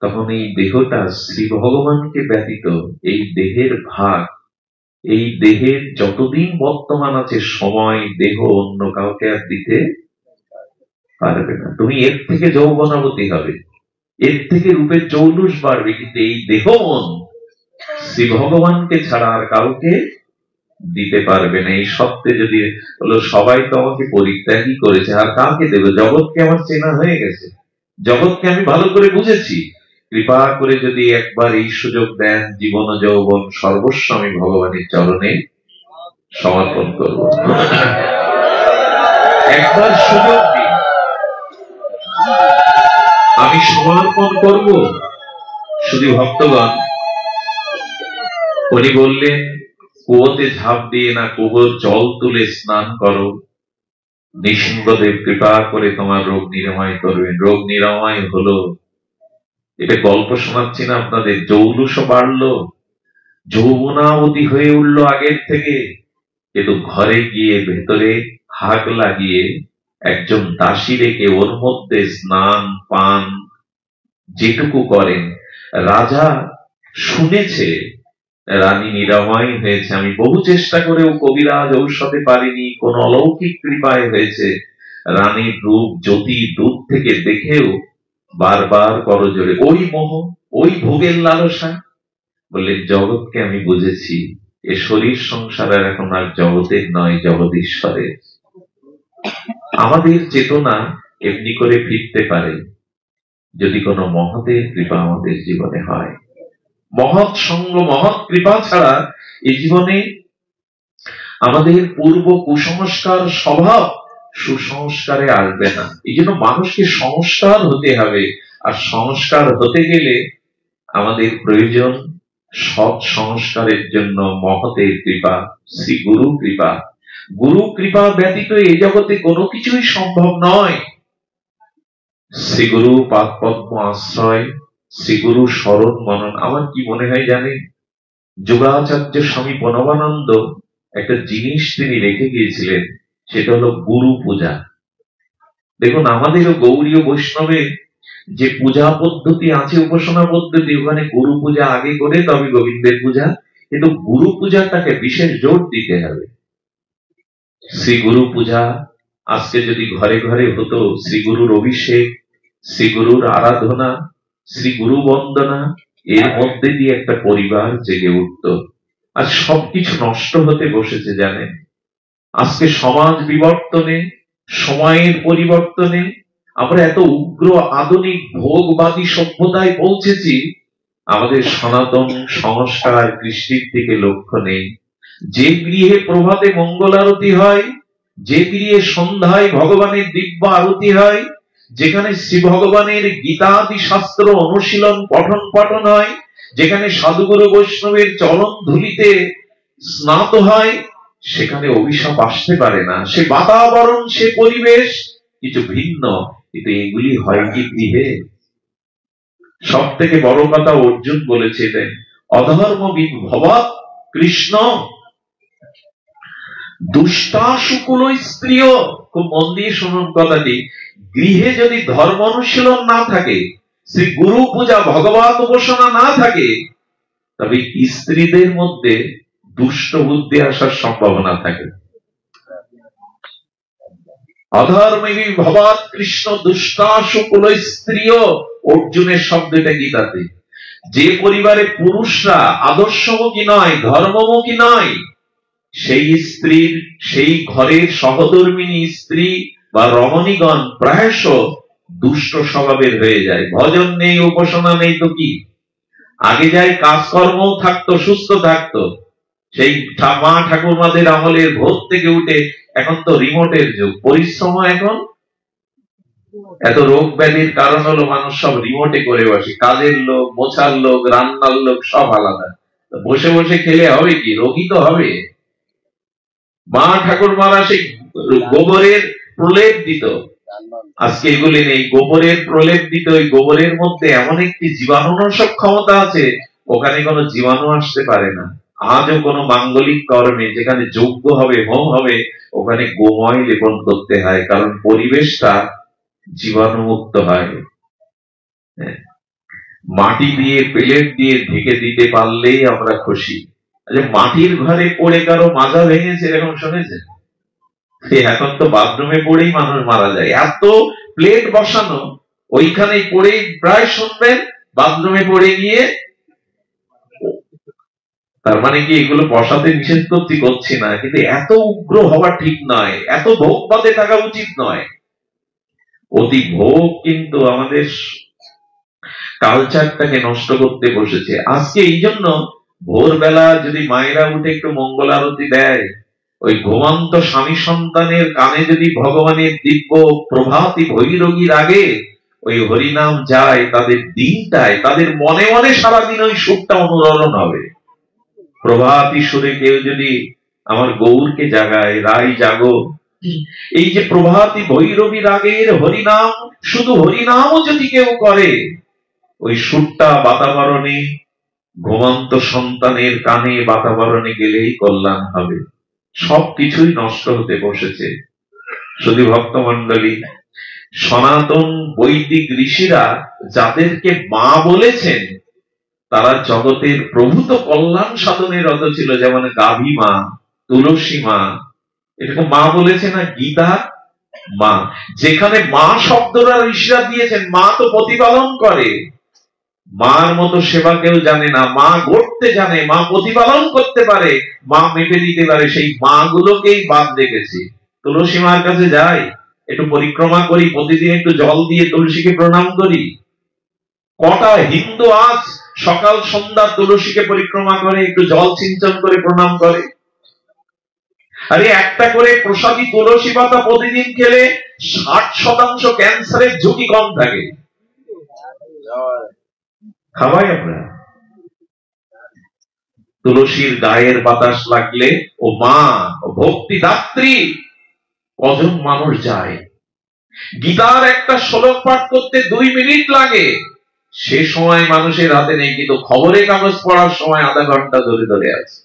তখন এই দেহটা শ্রী ভগবানকে ব্যতীত এই দেহের ভাগ, এই দেহের যতদিন বর্তমান আছে সময়, দেহ অন্য কাউকে আর দিতে পারবে না। তুমি এর থেকে যৌবনাবতী হবে, এর থেকে রূপের চৌলুস বাড়বে, কিন্তু এই দেহ মন শ্রী ভগবানকে ছাড়া আর কাউকে দিতে পারবে না। এই সত্যে যদি হলো, সবাই তো আমাকে পরিত্যাগই করেছে, আর কাকে দেবে? জগৎকে আমার চেনা হয়ে গেছে, জগৎকে আমি ভালো করে বুঝেছি। কৃপা করে যদি একবার এই সুযোগ দেন, জীবন যৌবন সর্বস্ব আমি ভগবানের চরণে সমর্পণ করব। একবার সুযোগ দিন, আমি সমর্পণ করব। শুধু ভক্তগণ, উনি বললেন, কুয়োতে ঝাঁপ দিয়ে না, কুয়োর জল তুলে স্নান করো, নৃসিংহদেব কৃপা করে তোমার রোগ নিরাময় করবেন। রোগ নিরাময় হলো। এটা গল্প শোনাচ্ছি না আপনাদের, জৌলুসও বাড়লো, যৌবনাবতী হয়ে উঠলো আগের থেকে। কিন্তু ঘরে গিয়ে ভেতরে হাঁক লাগিয়ে একজন দাসী রেখে ওর মধ্যে স্নান পান যেটুকু করেন, রাজা শুনেছে রানী নিরাময় হয়েছে। আমি বহু চেষ্টা করেও কবিরাজ ঔষধে পারিনি, কোন অলৌকিক কৃপায় হয়েছে। রানীর রূপ জ্যোতি দূর থেকে দেখেও বারবার করজোড়ে, ওই মোহ, ওই ভোগের লালসা। বললেন, জগৎকে আমি বুঝেছি, এ শরীর সংসারের এখন আর জগতের নয়, জগদীশ্বরের। আমাদের চেতনা এমনি করে ফিরতে পারে যদি কোনো মহতের কৃপা আমাদের জীবনে হয়। মহৎ সঙ্গ, মহৎ কৃপা ছাড়া এই জীবনে আমাদের পূর্ব কুসংস্কার স্বভাব সুসংস্কারে আসবে না। এই জন্য মানুষকে সংস্কার হতে হবে, আর সংস্কার হতে গেলে আমাদের প্রয়োজন সৎ সংস্কারের জন্য মহতের কৃপা, শ্রী গুরু কৃপা। গুরু কৃপা ব্যতীত এই জগতে কোনো কিছুই সম্ভব নয়। শ্রী গুরু পাদ পদ্ম আশ্রয়, শ্রী গুরু স্মরণ মনন। আমার কি মনে হয় জানেন, যোগাচার্য স্বামী প্রণবানন্দ একটা জিনিস তিনি রেখে গিয়েছিলেন, সেটা হলো গুরু পূজা। দেখুন, আমাদেরও গৌড়ীয় বৈষ্ণবের যে পূজা পদ্ধতি আছে, উপাসনা পদ্ধতি, ওখানে গুরু পূজা আগে করে তবে গোবিন্দের পূজা। কিন্তু গুরু পূজাটাকে বিশেষ জোর দিতে হবে। শ্রী গুরু পূজা আজকে যদি ঘরে ঘরে হতো, শ্রী গুরুর অভিষেক, শ্রী গুরুর আরাধনা, শ্রী গুরু বন্দনা, এর মধ্যে দিয়ে একটা পরিবার জেগে উঠত। আর সবকিছু নষ্ট হতে বসেছে জানেন। আজকে সমাজ বিবর্তনে, সময়ের পরিবর্তনে আমরা এত উগ্র আধুনিক ভোগবাদী সভ্যতায় পৌঁছেছি, আমাদের সনাতন সংস্কার কৃষ্টির দিকে লক্ষ্য নেই। যে গৃহে প্রভাতে মঙ্গল আরতি হয়, যে গৃহে সন্ধ্যায় ভগবানের দিব্য আরতি হয়, যেখানে শ্রী ভগবানের গীতাদি শাস্ত্র অনুশীলন পঠন পাঠন হয়, যেখানে সাধুগুরু বৈষ্ণবের চরণ ধুলিতে স্নাত হয়, সেখানে অভিশাপ আসতে পারে না। সে বাতাবরণ, সে পরিবেশ কিছু ভিন্ন, কিন্তু এগুলি হয় কি গৃহে? সব থেকে বড় কথা অর্জুন বলেছিলেন, অধর্ম বিভবাৎ কৃষ্ণ দুষ্টাশুকুল স্ত্রীয়। খুব মন দিয়ে শুনুন কথাটি। গৃহে যদি ধর্ম অনুশীলন না থাকে, শ্রী গুরু পূজা ভগবত উপাসনা না থাকে, তবে স্ত্রীদের মধ্যে দুষ্ট বুদ্ধি আসার সম্ভাবনা থাকে। অধর্মে বিভবাৎ কৃষ্ণ দুষ্টাশুকুল স্ত্রীয়, অর্জুনের শব্দটা গীতাতে। যে পরিবারে পুরুষরা আদর্শমুখী নয়, ধর্মমুখী নয়, সেই স্ত্রীর, সেই ঘরের সহধর্মিনী স্ত্রী বা রমণীগণ প্রায়শ দুষ্ট স্বভাবের হয়ে যায়। ভজন নেই, উপাসনা নেই তো কি? আগে যাই কাজকর্ম থাকতো, সুস্থ থাকতো। সেই মা ঠাকুরমাদের আমলের ভোর থেকে উঠে, এখন তো রিমোটের যুগ, পরিশ্রম এখন এত রোগ ব্যাধির কারণ হলো মানুষ সব রিমোটে করে বসে। কাজের লোক, মোছার লোক, রান্নার লোক সব আলাদা। বসে বসে খেলে হবে কি? রোগী তো হবে। মা ঠাকুরমারা সেই গোবরের প্রলেপ দিত, আজকে এগুলি নেই। গোবরের প্রলেপ দিত, ওই গোবরের মধ্যে এমন একটি জীবাণুনাশক ক্ষমতা আছে, ওখানে কোনো জীবাণু আসতে পারে না। আজও কোনো মাঙ্গলিক কর্মে যেখানে যজ্ঞ হবে, হোম হবে, ওখানে গোময় লেপন করতে হয়, কারণ পরিবেশটা জীবাণুমুক্ত হয়। মাটি দিয়ে, প্লেট দিয়ে ঢেকে দিতে পারলেই আমরা খুশি। মাটির ঘরে পড়ে কারো মাজা ভেঙেছে এরকম শুনেছেন? এখন তো বাথরুমে পড়েই মানুষ মারা যায়। এত প্লেট বসানো, ওইখানে পড়েই প্রায় শুনবেন বাথরুমে পড়ে গিয়ে। তার মানে কি এগুলো বসাতে নিষেধ করছি না, কিন্তু এত উগ্র হওয়া ঠিক নয়, এত ভোগবাদে থাকা উচিত নয়। অতি ভোগ কিন্তু আমাদের কালচারটাকে নষ্ট করতে বসেছে। আজকে এই জন্য ভোরবেলা যদি মায়েরা উঠে একটু মঙ্গল আরতি দেয়, ওই ঘুমন্ত স্বামী সন্তানের কানে যদি ভগবানের দিব্য প্রভাতী ভৈরবীর আগে ওই হরিনাম যায়, তাদের দিনটায়, তাদের মনে মনে সারাদিন ওই সুরটা অনুরণন হবে। প্রভাতী সুরে কেউ যদি আমার গৌরকে জাগায়, রাই জাগো, এই যে প্রভাতী ভৈরবীর আগের হরিনাম, শুধু হরিনামও যদি কেউ করে, ওই সুরটা বাতাবরণে, ঘুমন্ত সন্তানের কানে বাতাবরণে গেলেই কল্যাণ হবে। সবকিছুই নষ্ট হতে বসেছে। শুধু ভক্তমন্ডলী, সনাতন বৈদিক ঋষিরা যাদেরকে মা বলেছেন, তারা জগতের প্রভূত কল্যাণ সাধনে রত ছিল। যেমন গাভী মা, তুলসী মা, এরকম মা বলেছে না গীতা? মা, যেখানে মা শব্দটা ঋষিরা দিয়েছেন, মা তো প্রতিপালন করে। মার মতো সেবা কেউ জানে না। মা গড়তে জানে, মা প্রতিপালন করতে পারে, মা মেপে দিতে পারে। সেই মা গুলোকেই বাদ রেখেছি। তুলসী মার কাছে যাই, একটু পরিক্রমা করি, প্রতিদিন একটু জল দিয়ে তুলসীকে প্রণাম করি। কটা হিন্দু আজ সকাল সন্ধ্যা তুলসীকে পরিক্রমা করে, একটু জল সিঞ্চন করে প্রণাম করে? আরে একটা করে প্রসাদী তুলসী পাতা প্রতিদিন খেলে 60% ক্যান্সারের ঝুঁকি কম থাকে। খাওয়াই আমরা। তুলসীর গায়ের বাতাস লাগলে ও মা, ও ভক্তি দাত্রী, কজন মানুষ যায়। গীতার একটা শ্লোক পাঠ করতে 2 মিনিট লাগে, সে সময় মানুষের হাতে নেই, কিন্তু খবরের কাগজ পড়ার সময় আধা ঘন্টা ধরে ধরে আছে।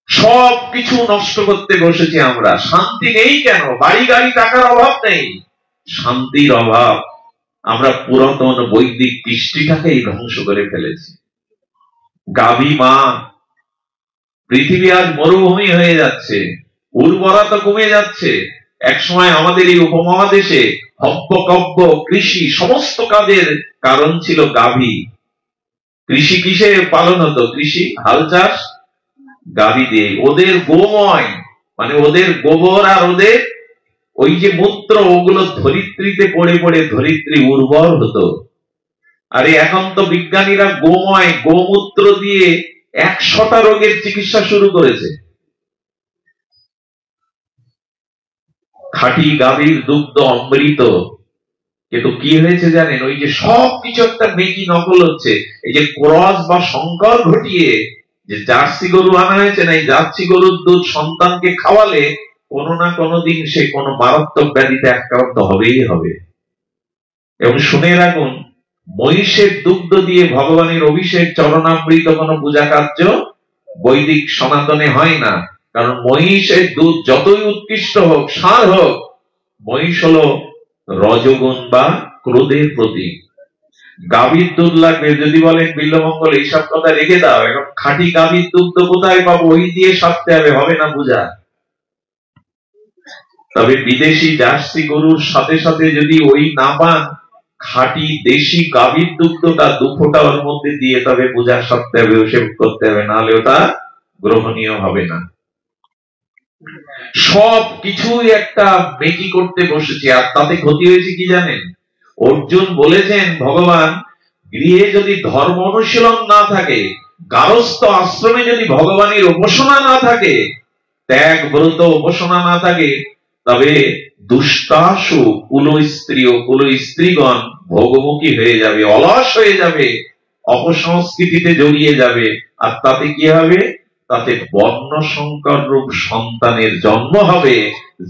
সব কিছু নষ্ট করতে বসেছি আমরা। শান্তি নেই কেন? বাড়ি গাড়ি টাকার অভাব নেই, শান্তির অভাব। আমরা পুরাতন বৈদিক কৃষ্টিটাকেই ধ্বংস করে ফেলেছি। গাভী মা, পৃথিবী আজ মরুভূমি হয়ে যাচ্ছে, উর্বরতা কমে যাচ্ছে। এক সময় আমাদের এই উপমহাদেশে হব্যকব্য কৃষি সমস্ত কাজের কারণ ছিল গাভী। কৃষি কিসে পালন হতো? কৃষি হাল চাষ গাভী দিয়ে। ওদের গোময় মানে ওদের গোবর আর ওদের ওই যে মূত্র, ওগুলো ধরিত্রীতে পড়ে পড়ে ধরিত্রী উর্বর হতো। আরে এখন তো বিজ্ঞানীরা গোময় গোমূত্র দিয়ে 100টা রোগের চিকিৎসা শুরু করেছে। খাঁটি গাভীর দুগ্ধ অমৃত। কিন্তু কি হয়েছে জানেন? ওই যে সবকিছু একটা মেকি নকল হচ্ছে। এই যে ক্রস বা সংকর ঘটিয়ে যে জার্সি গরু আনা হয়েছে না, এই জার্সি গরুর দুধ সন্তানকে খাওয়ালে কোনো না কোনো দিন সে কোনো মারাত্মক ব্যাধিতে আক্রান্ত হবেই হবে। এবং শুনে রাখুন, মহিষের দুগ্ধ দিয়ে ভগবানের অভিষেক চরণামৃত কোনো পূজা কার্য বৈদিক সনাতনে হয় না। কারণ মহিষের দুধ যতই উৎকৃষ্ট হোক, সার হোক, মহিষ হলো রজগুণ বা ক্রোধের প্রতীক। গাভীর দুধ লাগবে যদি বলেন বিল্লমঙ্গল এইসব কথা রেখে দাও, এখন খাঁটি গাভীর দুধ কোথায় পাবো? ওই দিয়ে সারতে হবে, হবে না পূজা। তবে বিদেশি জার্সি গরুর সাথে সাথে যদি ওই না পান, খাঁটি দেশি গাভীর দুগ্ধটা 2 ফোঁটা ওর মধ্যে দিয়ে তবে পূজা সারতে হবে, অভিষেক করতে হবে, নাহলে ওটা গ্রহণীয় হবে না। সব কিছুই একটা মেকি করতে বসেছে। আর তাতে ক্ষতি হয়েছে কি জানেন? অর্জুন বলেছেন, ভগবান গৃহে যদি ধর্ম অনুশীলন না থাকে, গারস্থ আশ্রমে যদি ভগবানের উপাসনা না থাকে, ত্যাগ ব্রত উপাসনা না থাকে, তবে দুষ্টাসু কুল স্ত্রী ও কুল স্ত্রীগণ ভোগমুখী হয়ে যাবে, অলস হয়ে যাবে, অপসংস্কৃতিতে জড়িয়ে যাবে। আর তাতে কি হবে? তাতে বর্ণ সংকর রূপ সন্তানের জন্ম হবে,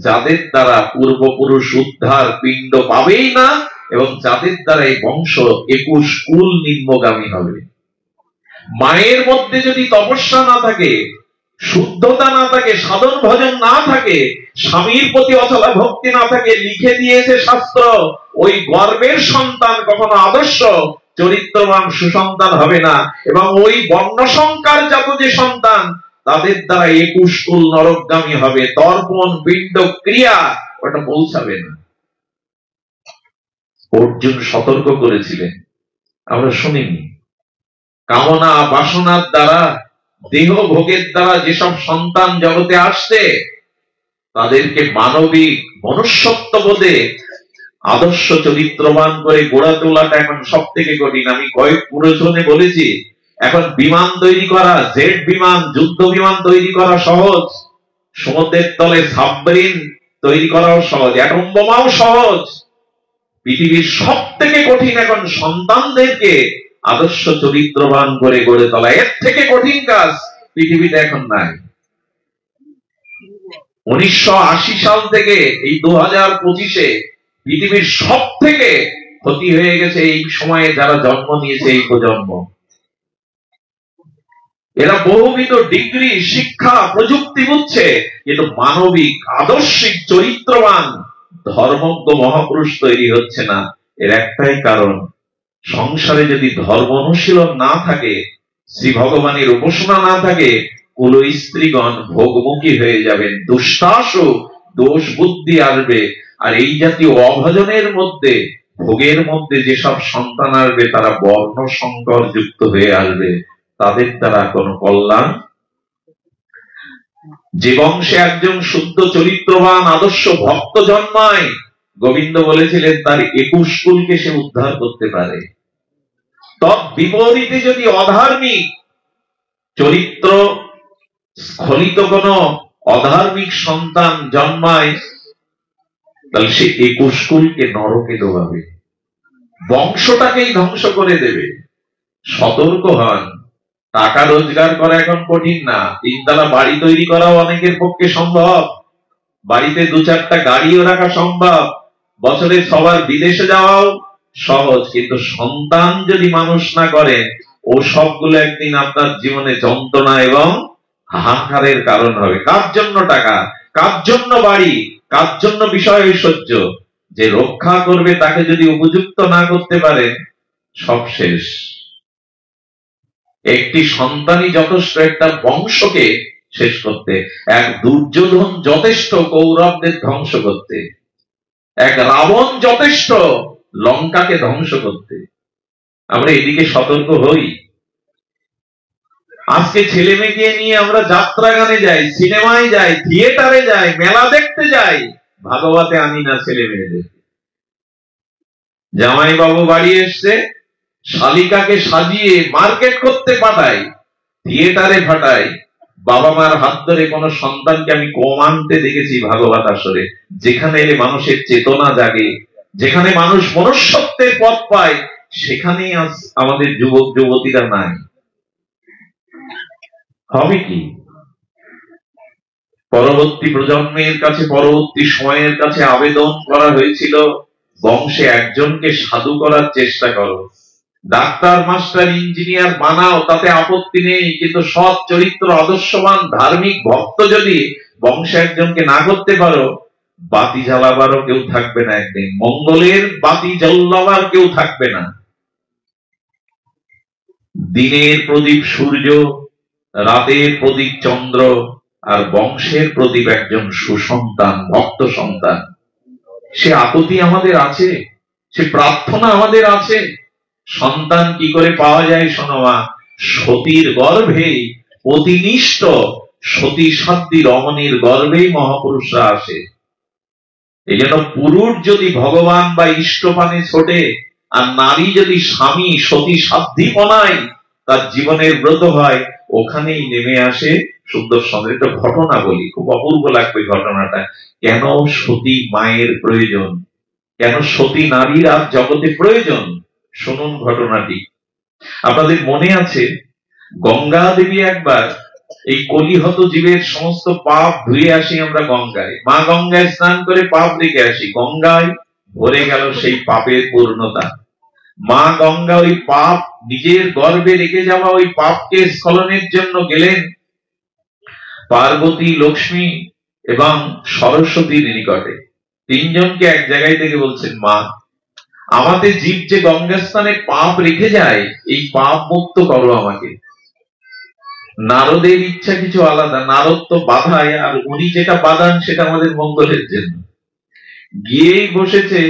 যাদের দ্বারা পূর্বপুরুষ উদ্ধার পিণ্ড পাবেই না, এবং যাদের দ্বারা এই বংশ 21 কুল নিম্নগামী হবে। মায়ের মধ্যে যদি তপস্যা না থাকে, শুদ্ধতা না থাকে, সাধন ভজন না থাকে, স্বামীর প্রতি অচলা ভক্তি না থাকে, লিখে দিয়েছে শাস্ত্র, ওই গর্ভের সন্তান কখনো আদর্শ চরিত্রবান সুসন্তান হবে না। এবং ওই বর্ণ সংকর জাত যে সন্তান, তাদের দ্বারা 21 কুল নরকগামী হবে, তর্পণ পিণ্ড ক্রিয়া ওটা পৌঁছাবে না। অর্জুন সতর্ক করেছিলেন, আমরা শুনিনি। কামনা বাসনার দ্বারা, দেহ ভোগের দ্বারা যেসব সন্তান জগতে আসছে, তাদেরকে মানবিক মনুষ্যত্ব বোধে আদর্শ চরিত্রবান করে গড়ে তোলাটা এখন সব থেকে কঠিন। আমি কয়েক প্রয়োজনে বলেছি, এখন বিমান তৈরি করা, জেট বিমান, যুদ্ধ বিমান তৈরি করা সহজ, সমুদ্রের তলে সাবমেরিন তৈরি করাও সহজ, অ্যাটম বোমাও সহজ। পৃথিবীর সব থেকে কঠিন এখন সন্তানদেরকে আদর্শ চরিত্রবান করে গড়ে তোলা। এর থেকে কঠিন কাজ পৃথিবীতে এখন নাই। 1980 সাল থেকে এই 2025-এ পৃথিবীর সব থেকে ক্ষতি হয়ে গেছে এই সময়ে যারা জন্ম নিয়েছে, এই প্রজন্ম। এরা বহুবিধ ডিগ্রি, শিক্ষা, প্রযুক্তি বুঝছে, কিন্তু মানবিক আদর্শিক চরিত্রবান ধর্মজ্ঞ মহাপুরুষ তৈরি হচ্ছে না। এর একটাই কারণ, সংসারে যদি ধর্ম অনুশীলন না থাকে, শ্রী ভগবানের উপাসনা না থাকে, কুল স্ত্রীগণ ভোগমুখী হয়ে যাবেন, দুষ্টাসু দোষ বুদ্ধি আসবে। আর এই জাতীয় অভজনের মধ্যে, ভোগের মধ্যে যেসব সন্তান আসবে, তারা বর্ণ সংকর যুক্ত হয়ে আসবে, তাদের দ্বারা কোনো কল্যাণ। যে বংশে একজন শুদ্ধ চরিত্রবান আদর্শ ভক্ত জন্মায়, গোবিন্দ বলেছিলেন তার 21 কুলকে সে উদ্ধার করতে পারে। তৎ বিপরীতে যদি অধার্মিক চরিত্র স্খলিত কোন অধার্মিক সন্তান জন্মায়, তাহলে সে 21 কুলকে নরকে ডোবাবে, বংশটাকেই ধ্বংস করে দেবে। সতর্ক হন। টাকা রোজগার করা এখন কঠিন না, 3 তলা বাড়ি তৈরি করাও অনেকের পক্ষে সম্ভব, বাড়িতে 2-4টা গাড়িও রাখা সম্ভব, বছরে সবার বিদেশে যাওয়াও সহজ। কিন্তু সন্তান যদি মানুষ না করেন, ও সবগুলো একদিন আপনার জীবনে যন্ত্রণা এবং হাহাকারের কারণ হবে। কার জন্য টাকা, কার জন্য বাড়ি, কার জন্য বিষয় ঐশ্বর্য? যে রক্ষা করবে তাকে যদি উপযুক্ত না করতে পারেন, সব শেষ। একটি সন্তানই যথেষ্ট একটা বংশকে শেষ করতে, এক দুর্যোধন যথেষ্ট কৌরবদের ধ্বংস করতে। এক রাবণ যথেষ্ট লঙ্কাকে ধ্বংস করতে। আমরা এদিকে সতর্ক হই। আজকে ছেলে মেয়েকে নিয়ে আমরা যাত্রা গানে যাই, সিনেমায় যাই, থিয়েটারে যাই, মেলা দেখতে যাই, ভাগবতে আনি না ছেলে মেয়েদের। জামাই বাবু বাড়ি এসছে, শালিকাকে সাজিয়ে মার্কেট করতে পাঠাই, থিয়েটারে পাঠাই। বাবা মার হাত ধরে কোন সন্তানকে আমি কম আনতে দেখেছি ভাগবত আসরে, যেখানে মানুষের চেতনা জাগে, যেখানে মানুষ মনুষ্যত্বের পথ পায়, সেখানেই আজ আমাদের যুবক যুবতীরা নাই। হবে কি? পরবর্তী প্রজন্মের কাছে, পরবর্তী সময়ের কাছে আবেদন করা হয়েছিল, বংশে একজনকে সাধু করার চেষ্টা করো, ডাক্তার মাস্টার ইঞ্জিনিয়ার বানাও, তাতে আপত্তি নেই, কিন্তু সৎ চরিত্র, আদর্শবান ধার্মিক ভক্ত যদি বংশে একজনকে না করতে পারো, বাতি জ্বালাবারও কেউ থাকবে না, একদিন মঙ্গলের বাতি জ্বালাবার কেউ থাকবে না। দিনের প্রদীপ সূর্য, রাতের প্রদীপ চন্দ্র, আর বংশের প্রদীপ একজন সুসন্তান, ভক্ত সন্তান। সে আকুতি আমাদের আছে, সে প্রার্থনা আমাদের আছে। সন্তান কি করে পাওয়া যায় শোনো মা, সতীর গর্ভেই অতিনিষ্ঠ সতী সাধ্বী রমণীর গর্ভেই মহাপুরুষরা আসে। এই জন্য পুরুষ যদি ভগবান বা ইষ্টপানে ছোটে, আর নারী যদি স্বামী সতী সাধ্বী বনায়, তার জীবনের ব্রত হয়, ওখানেই নেমে আসে সুন্দর সুন্দর। একটা ঘটনা বলি, খুব অপূর্ব লাগবে ঘটনাটা। কেন সতী মায়ের প্রয়োজন, কেন সতী নারীর আজ জগতে প্রয়োজন, শুনুন ঘটনাটি। আপনাদের মনে আছে, গঙ্গা দেবী একবার এই কলিহত জীবের সমস্ত পাপ ধুয়ে আসি আমরা গঙ্গায়, মা গঙ্গায় স্নান করে পাপ রেখে আসি, গঙ্গায় ভরে গেল সেই পাপের পূর্ণতা। মা গঙ্গা ওই পাপ নিজের গর্ভে রেখে যাওয়া ওই পাপকে স্খলনের জন্য গেলেন পার্বতী, লক্ষ্মী এবং সরস্বতীর নিকটে। তিনজনকে এক জায়গায় থেকে বলছেন, মা আমাদের জীব যে গঙ্গা স্থানে পাপ রেখে যায়, এই পাপ মুক্ত করো আমাকে। নারদের ইচ্ছা কিছু আলাদা, নারদ তো বাধায়, আর উনি যেটা বাধান সেটা আমাদের মঙ্গলের জন্য। গিয়েই বসেছে,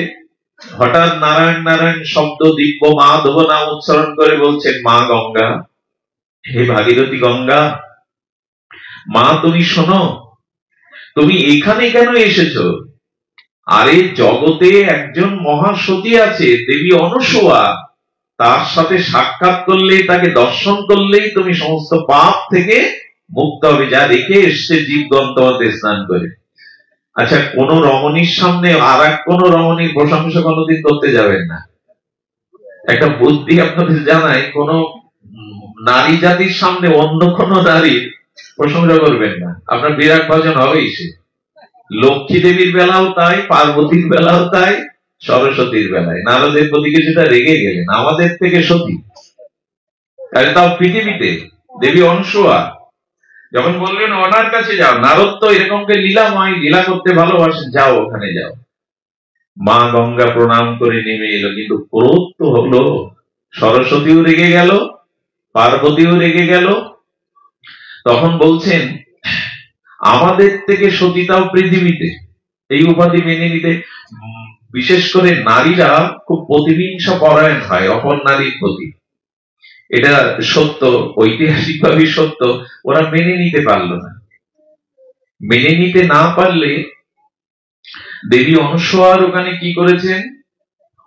হঠাৎ নারায়ণ নারায়ণ শব্দ, দিব্য মাধব নাম উচ্চারণ করে বলছেন, মা গঙ্গা, হে ভাগীরথী গঙ্গা, মা তুমি শোনো, তুমি এখানে কেন এসেছো? আরে জগতে একজন মহাসতী আছে, দেবী অনুসূয়া, তার সাথে সাক্ষাৎ করলেই, তাকে দর্শন করলেই তুমি সমস্ত পাপ থেকে মুক্ত হবে, যা রেখে এসছে জীবগণ তোমাদের স্নান করে। আচ্ছা, কোন রমণীর সামনে আর এক কোন রমণীর প্রশংসা কোনোদিন করতে যাবেন না। একটা বুদ্ধি আপনাদের জানাই, কোন নারী জাতির সামনে অন্য কোন নারীর প্রশংসা করবেন না, আপনার বিরাট ভজন হবেই। সে লক্ষ্মী দেবীর বেলাও তাই, পার্বতীর বেলাও তাই, সরস্বতীর বেলায়। নারদের প্রতি কিছুটা রেগে গেলেন, আমাদের থেকে সতী, তাহলে তাও পৃথিবীতে দেবী অনুসূয়া যখন বললেন ওনার কাছে যাও, নারদ তো এরকমকে লীলাময়, লীলা করতে ভালোবাসেন, যাও ওখানে যাও। মা গঙ্গা প্রণাম করে নেমে এলো, কিন্তু ক্রোধ তো হলো, সরস্বতীও রেগে গেল, পার্বতীও রেগে গেল। তখন বলছেন, আমাদের থেকে সতীতাও পৃথিবীতে, এই উপাধি মেনে নিতে। বিশেষ করে নারীরা খুব প্রতিহিংসা পরায়ণ হয় অপর নারীর প্রতি, এটা সত্য, ঐতিহাসিকভাবে সত্য। ওরা মেনে নিতে পারল না। মেনে নিতে না পারলে দেবী অনুসূয়ার ওখানে কি করেছেন,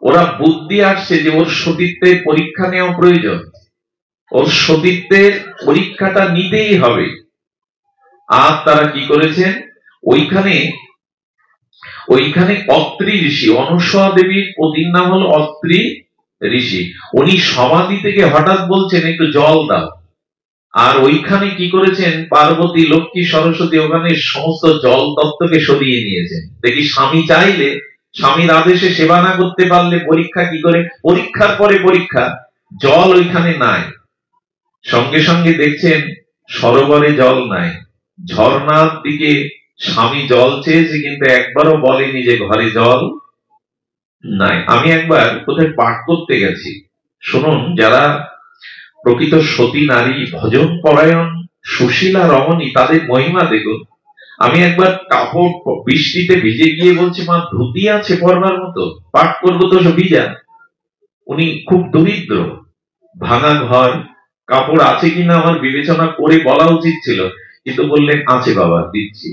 ওরা বুদ্ধি আসছে যে ওর সতীত্বের পরীক্ষা নেওয়া প্রয়োজন, ওর সতীত্বের পরীক্ষাটা নিতেই হবে। আর তারা কি করেছেন, ওইখানে অত্রি ঋষি, অনুসূয়া দেবীর পতির নাম হলো অত্রি ঋষি, উনি সমাধি থেকে হঠাৎ বলছেন একটু জল দাও। আর ওইখানে কি করেছেন, পার্বতী, লক্ষ্মী, সরস্বতী ওখানে সমস্ত জল তত্ত্বকে সরিয়ে নিয়েছেন। দেখি স্বামী চাইলে, স্বামীর আদেশে সেবা না করতে পারলে পরীক্ষা কি করে, পরীক্ষার পরে পরীক্ষা, জল ওইখানে নাই। সঙ্গে সঙ্গে দেখছেন সরোবরে জল নাই, ঝর্ণার দিকে স্বামী জল চেয়েছে, কিন্তু একবারও বলেনি যে ঘরে জল নাই। আমি একবার কোথায় পাঠ করতে গেছি, শুনুন, যারা প্রকৃত সতী নারী, ভজন পরায়ণ, সুশীলা রমণী, তাদের মহিমা দেখুন। আমি একবার কাপড় বৃষ্টিতে ভিজে গিয়ে বলছি, মা ধুতি আছে পরবার মতো, পাঠ করবো তো সব ভিজা। উনি খুব দরিদ্র, ভাঙা ঘর, কাপড় আছে কিনা আমার বিবেচনা করে বলা উচিত ছিল, কিন্তু বললেন আছে বাবা, দিচ্ছি।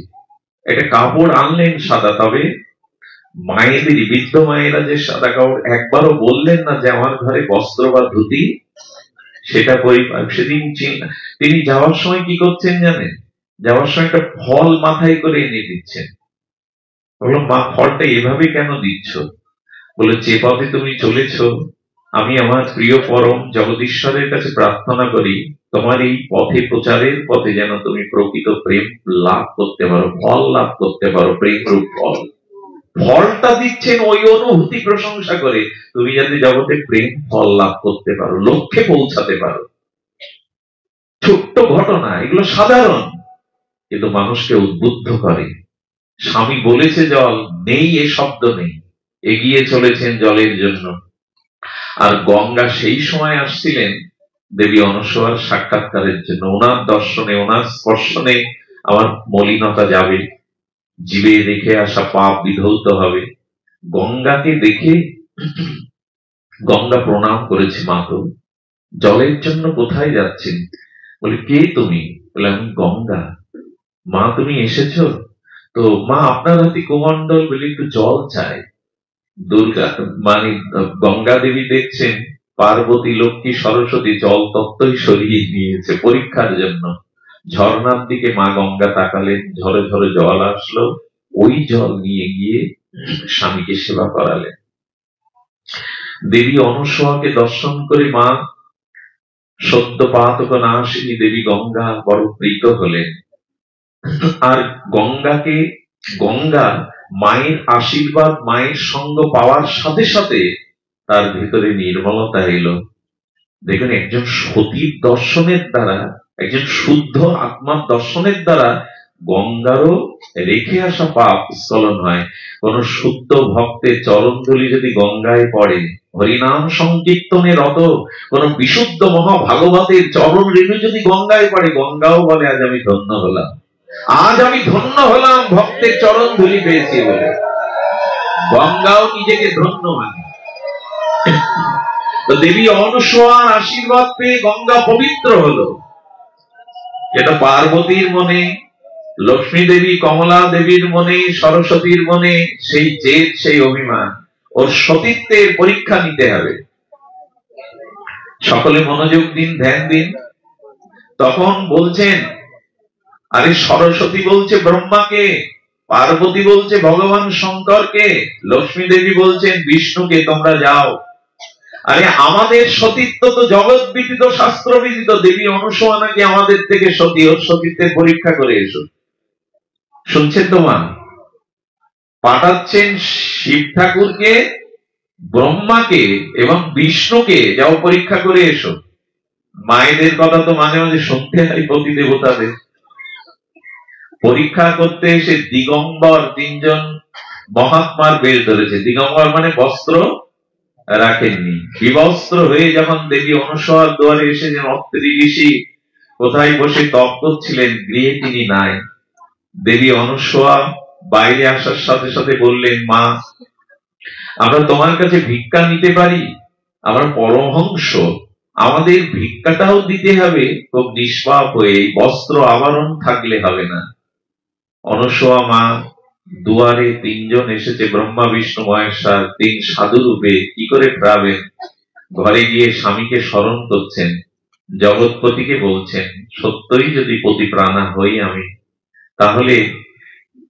একটা কাপড় আনলেন সাদা, তবে মায়েদেরই, বৃদ্ধ মায়েরা যে সাদা কাপড়, একবারও বললেন না যে আমার ঘরে বস্ত্র বা ধুতি, সেটা সেদিন তিনি যাওয়ার সময় কি করছেন জানেন? যাওয়ার সময় একটা ফল মাথায় করে এনে দিচ্ছেন। বললাম, মা ফলটা এভাবে কেন দিচ্ছ? বলে, যে পথে তুমি চলেছ, আমি আমার প্রিয় পরম জগদীশ্বরের কাছে প্রার্থনা করি তোমার এই পথে, প্রচারের পথে যেন তুমি প্রকৃত প্রেম লাভ করতে পারো, ফল লাভ করতে পারো, প্রেম রূপ ফল। ফলটা দিচ্ছেন ওই অনুভূতি প্রশংসা করে, তুমি যাতে জগতে প্রেম ফল লাভ করতে পারো, লক্ষ্যে পৌঁছাতে পারো। ছোট্ট ঘটনা, এগুলো সাধারণ, কিন্তু মানুষকে উদ্বুদ্ধ করে। স্বামী বলেছে জল নেই, এ শব্দ নেই, এগিয়ে চলেছেন জলের জন্য। আর গঙ্গা সেই সময় আসছিলেন দেবী অনসূয়ার সাক্ষাৎকারের জন্য। ওনার দর্শনে, ওনার স্পর্শনে আমার মলিনতা যাবে, জীবে রেখে আসা পাপ বিধৌত হবে। গঙ্গাকে দেখে গঙ্গা প্রণাম করেছে, মা তো জলের জন্য কোথায় যাচ্ছেন? বলে, কে তুমি? বলে, আমি গঙ্গা। মা তুমি এসেছো তো? মা আপনার হাতে কুমণ্ডল, বলে একটু জল চাই। দুর্গা মানে গঙ্গা দেবী দেখছেন পার্বতী, লক্ষ্মী, সরস্বতী জল তত্ত্বই সরিয়ে নিয়েছে পরীক্ষার জন্য। ঝর্ণার দিকে মা গঙ্গা তাকালেন, ঝরে ঝরে জল আসলো, ওই জল নিয়ে গিয়ে স্বামীকে সেবা করালেন। দেবী অনসূয়াকে দর্শন করে মা সদ্য পাতক নাশিনী দেবী গঙ্গা বড় প্রীত হলেন। আর গঙ্গা মায়ের আশীর্বাদ, মায়ের সঙ্গ পাওয়ার সাথে সাথে তার ভেতরে নির্মলতা এলো। দেখুন, একজন সতীর দর্শনের দ্বারা, একজন শুদ্ধ আত্মার দর্শনের দ্বারা গঙ্গারও রেখে আসা পাপ স্খলন হয়। কোন শুদ্ধ ভক্তের চরণধূলি যদি গঙ্গায় পড়ে, হরিনাম সংকীর্তনে রত কোন বিশুদ্ধ মহাভাগবতের চরণ রেণু যদি গঙ্গায় পড়ে, গঙ্গাও বলে আজ আমি ধন্য হলাম, আজ আমি ধন্য হলাম, ভক্তের চরণ ধুলি পেয়েছি বলে। গঙ্গাও নিজেকে ধন্য মানে। তো দেবী অনসূয়ার আশীর্বাদ পেয়ে গঙ্গা পবিত্র হলো। এটা পার্বতীর মনে, লক্ষ্মী দেবী, কমলা দেবীর মনে, সরস্বতীর মনে সেই জেদ, সেই অভিমান, ওর সতীত্বের পরীক্ষা নিতে হবে। সকলে মনোযোগ দিন, ধ্যান দিন। তখন বলছেন, আরে সরস্বতী বলছে ব্রহ্মাকে, পার্বতী বলছে ভগবান শঙ্করকে, লক্ষ্মী দেবী বলছেন বিষ্ণুকে, তোমরা যাও। আরে আমাদের সতীত্ব তো জগৎ বিদিত, শাস্ত্র বিদিত। দেবী অনসূয়া নাকি আমাদের থেকে সতী, ওর সতীত্বের পরীক্ষা করে এসো। শুনছেন তো মা? পাঠাচ্ছেন শিব ঠাকুরকে, ব্রহ্মাকে এবং বিষ্ণুকে, যাও পরীক্ষা করে এসো। মায়েদের কথা তো মাঝে মাঝে শুনতে হয় প্রতি দেবতাদের। পরীক্ষা করতে এসে দিগম্বর তিনজন মহাত্মার বেশ ধরেছে। দিগম্বর মানে বস্ত্র রাখেননি, বিবস্ত্র হয়ে যখন দেবী অনসূয়ার দুয়ারে এসে, যে অত্রি ঋষি কোথায় বসে তপ করছিলেন, গৃহে তিনি নাই। দেবী অনসূয়া বাইরে আসার সাথে সাথে বললেন, মা আমরা তোমার কাছে ভিক্ষা নিতে পারি, আমরা পরমহংস, আমাদের ভিক্ষাটাও দিতে হবে খুব নিষ্পাপ হয়ে, বস্ত্র আবরণ থাকলে হবে না। অনসূয়া মা দুয়ারে তিনজন এসেছে, ব্রহ্মা বিষ্ণু মহেশ্বর, তিন সাধু রূপে, কি করে প্রাবেন? ঘরে গিয়ে স্বামীকে স্মরণ করছেন, জগৎপতিকে বলছেন, সত্যই যদি পতি প্রাণা হই আমি, তাহলে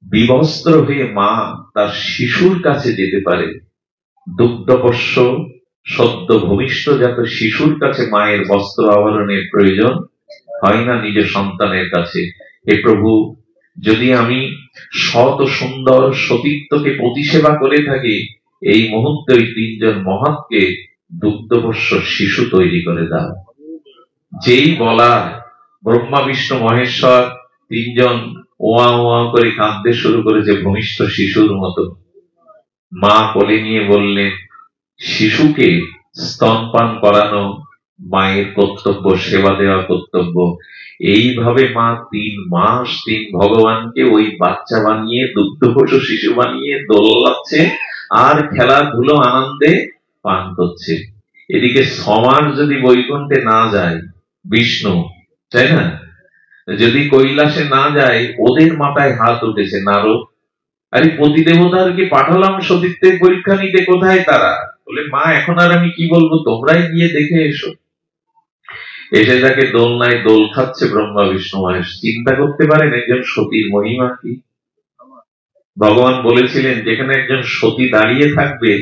বিবস্ত্র হয়ে মা তার শিশুর কাছে যেতে পারে। দুগ্ধপোষ্য সদ্য ভূমিষ্ঠজাত শিশুর কাছে মায়ের বস্ত্র আবরণের প্রয়োজন হয় না নিজের সন্তানের কাছে। হে প্রভু, যদি আমি সৎ সুন্দর সতীত্বকে প্রতিসেবা করে থাকি, এই মুহূর্তে ওই তিনজন মহাত্মকে দুগ্ধপোষ্য শিশু তৈরি করে দাও। যেই বলা, ব্রহ্মা বিষ্ণু মহেশ্বর তিনজন ওয়া ওয়া করে কাঁদতে শুরু করেছে ভূমিষ্ঠ শিশুর মতো। মা কোলে নিয়ে বললেন, শিশুকে স্তনপান করানো মায়ের কর্তব্য, সেবা দেওয়া কর্তব্য। এইভাবে মা 3 মাস ভগবানকে ওই বাচ্চা বানিয়ে, দুগ্ধপোষ্য শিশু বানিয়ে দোলাচ্ছে আর খেলাধুলো আনন্দে পান করছে। এদিকে 6 মাস যদি বৈকুণ্ঠে না যায় বিষ্ণু, তাই না, যদি কৈলাসে না যায়, ওদের মাথায় হাত উঠেছে নারদ, আরে পতি দেবতারকে পাঠালাম সতীত্বের পরীক্ষা নিতে, কোথায় তারা? বলে মা এখন আর আমি কি বলবো, তোমরাই গিয়ে দেখে এসো। এসে তাকে দোলনায় দোল খাচ্ছে ব্রহ্মা বিষ্ণু মহেশ। চিন্তা করতে পারেন একজন সতীর মহিমা কি? ভগবান বলেছিলেন যেখানে একজন সতী দাঁড়িয়ে থাকবে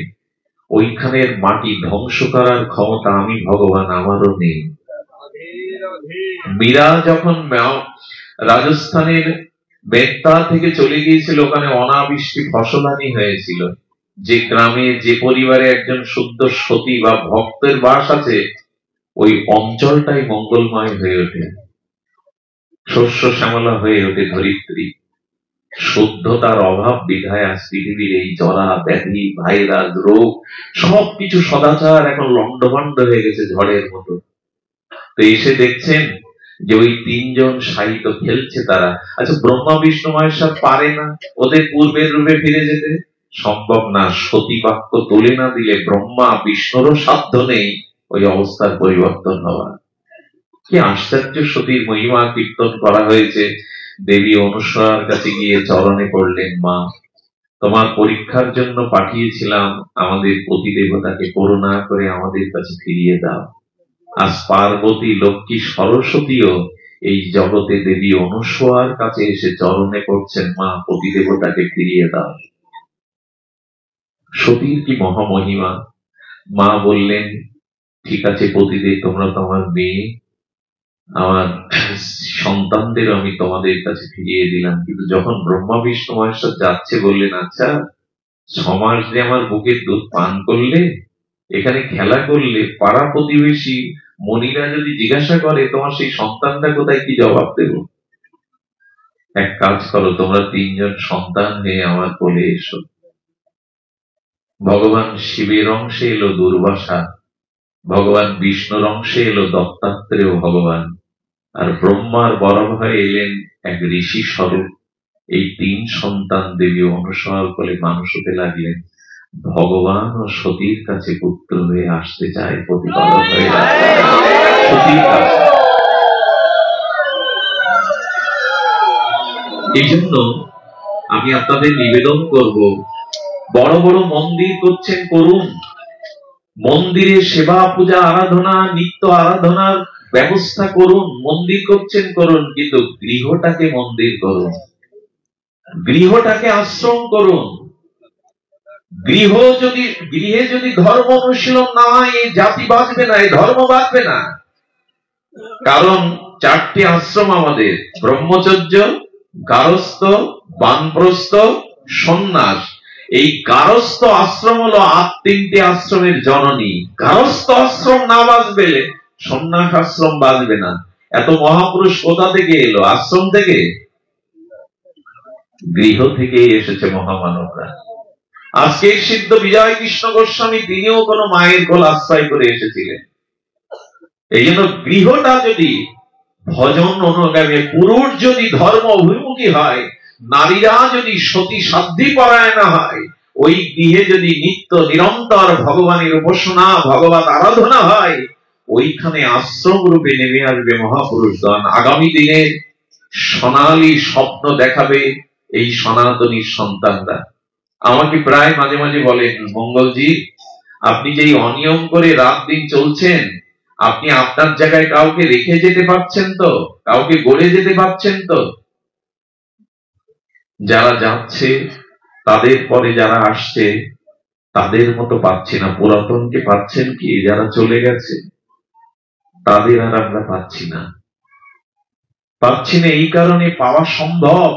ওইখানের মাটি ধ্বংস করার ক্ষমতা আমি ভগবান আমারও নেই। মীরা যখন রাজস্থানের বেত্তা থেকে চলে গিয়েছিল, ওখানে অনাবৃষ্টি ফসলানি হয়েছিল, যে গ্রামে যে পরিবারে একজন শুদ্ধ সতী বা ভক্তের বাস আছে, ওই অঞ্চলটাই মঙ্গলময় হয়ে ওঠে, শস্য শ্যামলা হয়ে ওঠে ধরিত্রী। শুদ্ধতার অভাব বিধায় আজ পৃথিবীর এই জরা ব্যাধি, ভাইরাস, রোগ সবকিছু সদাচার এখন লন্ডভন্ড হয়ে গেছে ঝড়ের মতো। তো এসে দেখছেন যে ওই 3 জন সাহিত্য খেলছে তারা। আচ্ছা, ব্রহ্মা বিষ্ণু মহেশ্বর পারে না ওদের পূর্বের রূপে ফিরে যেতে? সম্ভব না। সতী বাক্য তুলে না দিলে ব্রহ্মা বিষ্ণুরও সাধ্য নেই ওই অবস্থার পরিবর্তন হওয়ার। কি আশ্চর্য সতীর মহিমা কীর্তন করা হয়েছে। দেবী অনুসূয়ার কাছে গিয়ে চরণে পড়লেন, মা তোমার পরীক্ষার জন্য পাঠিয়েছিলাম আমাদের পতি দেবতাকে, করুণা করে আমাদের কাছে ফিরিয়ে দাও। আজ পার্বতী, লক্ষ্মী, সরস্বতীও এই জগতে দেবী অনুসূয়ার কাছে এসে চরণে পড়ছেন, মা পতি দেবতাকে ফিরিয়ে দাও। সতীর কি মহামহিমা। মা বললেন, ঠিক আছে পতিদেব, তোমরা তো আমার মেয়ে, আমার সন্তানদের আমি তোমাদের কাছে ফিরিয়ে দিলাম। কিন্তু যখন ব্রহ্মা বিষ্ণু মহেশ্বর যাচ্ছে, বললেন, আচ্ছা 6 মাস যে আমার বুকের দুধ পান করলে, এখানে খেলা করলে, পাড়া প্রতিবেশী মনিরা যদি জিজ্ঞাসা করে তোমার সেই সন্তানটা কোথায়, কি জবাব দেব? এক কাজ করো, তোমরা 3 জন সন্তান হয়ে আমার কোলে এসো। ভগবান শিবের অংশে এলো দুর্বাসা, ভগবান বিষ্ণুর অংশে এলো দত্তাত্রেয় ভগবান, আর ব্রহ্মার বড় ভাই এলেন এক ঋষি স্বরূপ। এই 3 সন্তান দেবী অনুসূয়ার কোলে মানুষ হতে লাগলেন। ভগবান ও সতীর কাছে পুত্র হয়ে আসতে চায়, প্রতিপালক হয়ে সতীর কাছে। এই জন্য আমি আপনাদের নিবেদন করব, বড় বড় মন্দির করছেন করুন, মন্দিরে সেবা পূজা আরাধনা, নিত্য আরাধনার ব্যবস্থা করুন, মন্দির করছেন করুন, কিন্তু গৃহটাকে মন্দির করুন, গৃহটাকে আশ্রম করুন। গৃহে যদি ধর্ম অনুশীলন না হয়, এই জাতি বাঁচবে না, এই ধর্ম বাঁচবে না। কারণ 4টি আশ্রম আমাদের, ব্রহ্মচর্য, গারস্থ, বানপ্রস্থ, সন্ন্যাস। এই গারস্থ আশ্রম হলো 3টি আশ্রমের জননী। গারস্থ আশ্রম না বাঁচবে, সন্ন্যাস আশ্রম বাঁচবে না। এত মহাপুরুষ কোথা থেকে এলো? আশ্রম থেকে, গৃহ থেকে এসেছে মহামানবরা। আজকে সিদ্ধ বিজয় কৃষ্ণ গোস্বামী, তিনিও কোন মায়ের কোল আশ্রয় করে এসেছিলেন। এই জন্য গৃহটা যদি ভজন অনুগামী, পুরুষ যদি ধর্ম অভিমুখী হয়, নারীরা যদি সতী সাধ্বী পরায়ণা হয়, ওই গৃহে যদি নিত্য নিরন্তর ভগবানের উপাসনা, ভগবত আরাধনা হয়, ওইখানে আশ্রম রূপে নেমে আসবে মহাপুরুষগণ। আগামী দিনে সোনালী স্বপ্ন দেখাবে এই সনাতনীর সন্তানরা। আমাকে প্রায় মাঝে মাঝে বলেন, মঙ্গলজি আপনি যেই অনিয়ম করে রাত দিন চলছেন, আপনি আপনার জায়গায় কাউকে রেখে যেতে পারছেন তো? কাউকে গড়ে যেতে পারছেন তো? যারা যাচ্ছে তাদের পরে যারা আসছে তাদের মতো পাচ্ছি না। পুরাতনকে পাচ্ছেন কি? যারা চলে গেছে তাদের আর আমরা পাচ্ছি না। পাচ্ছি না এই কারণে, পাওয়া সম্ভব,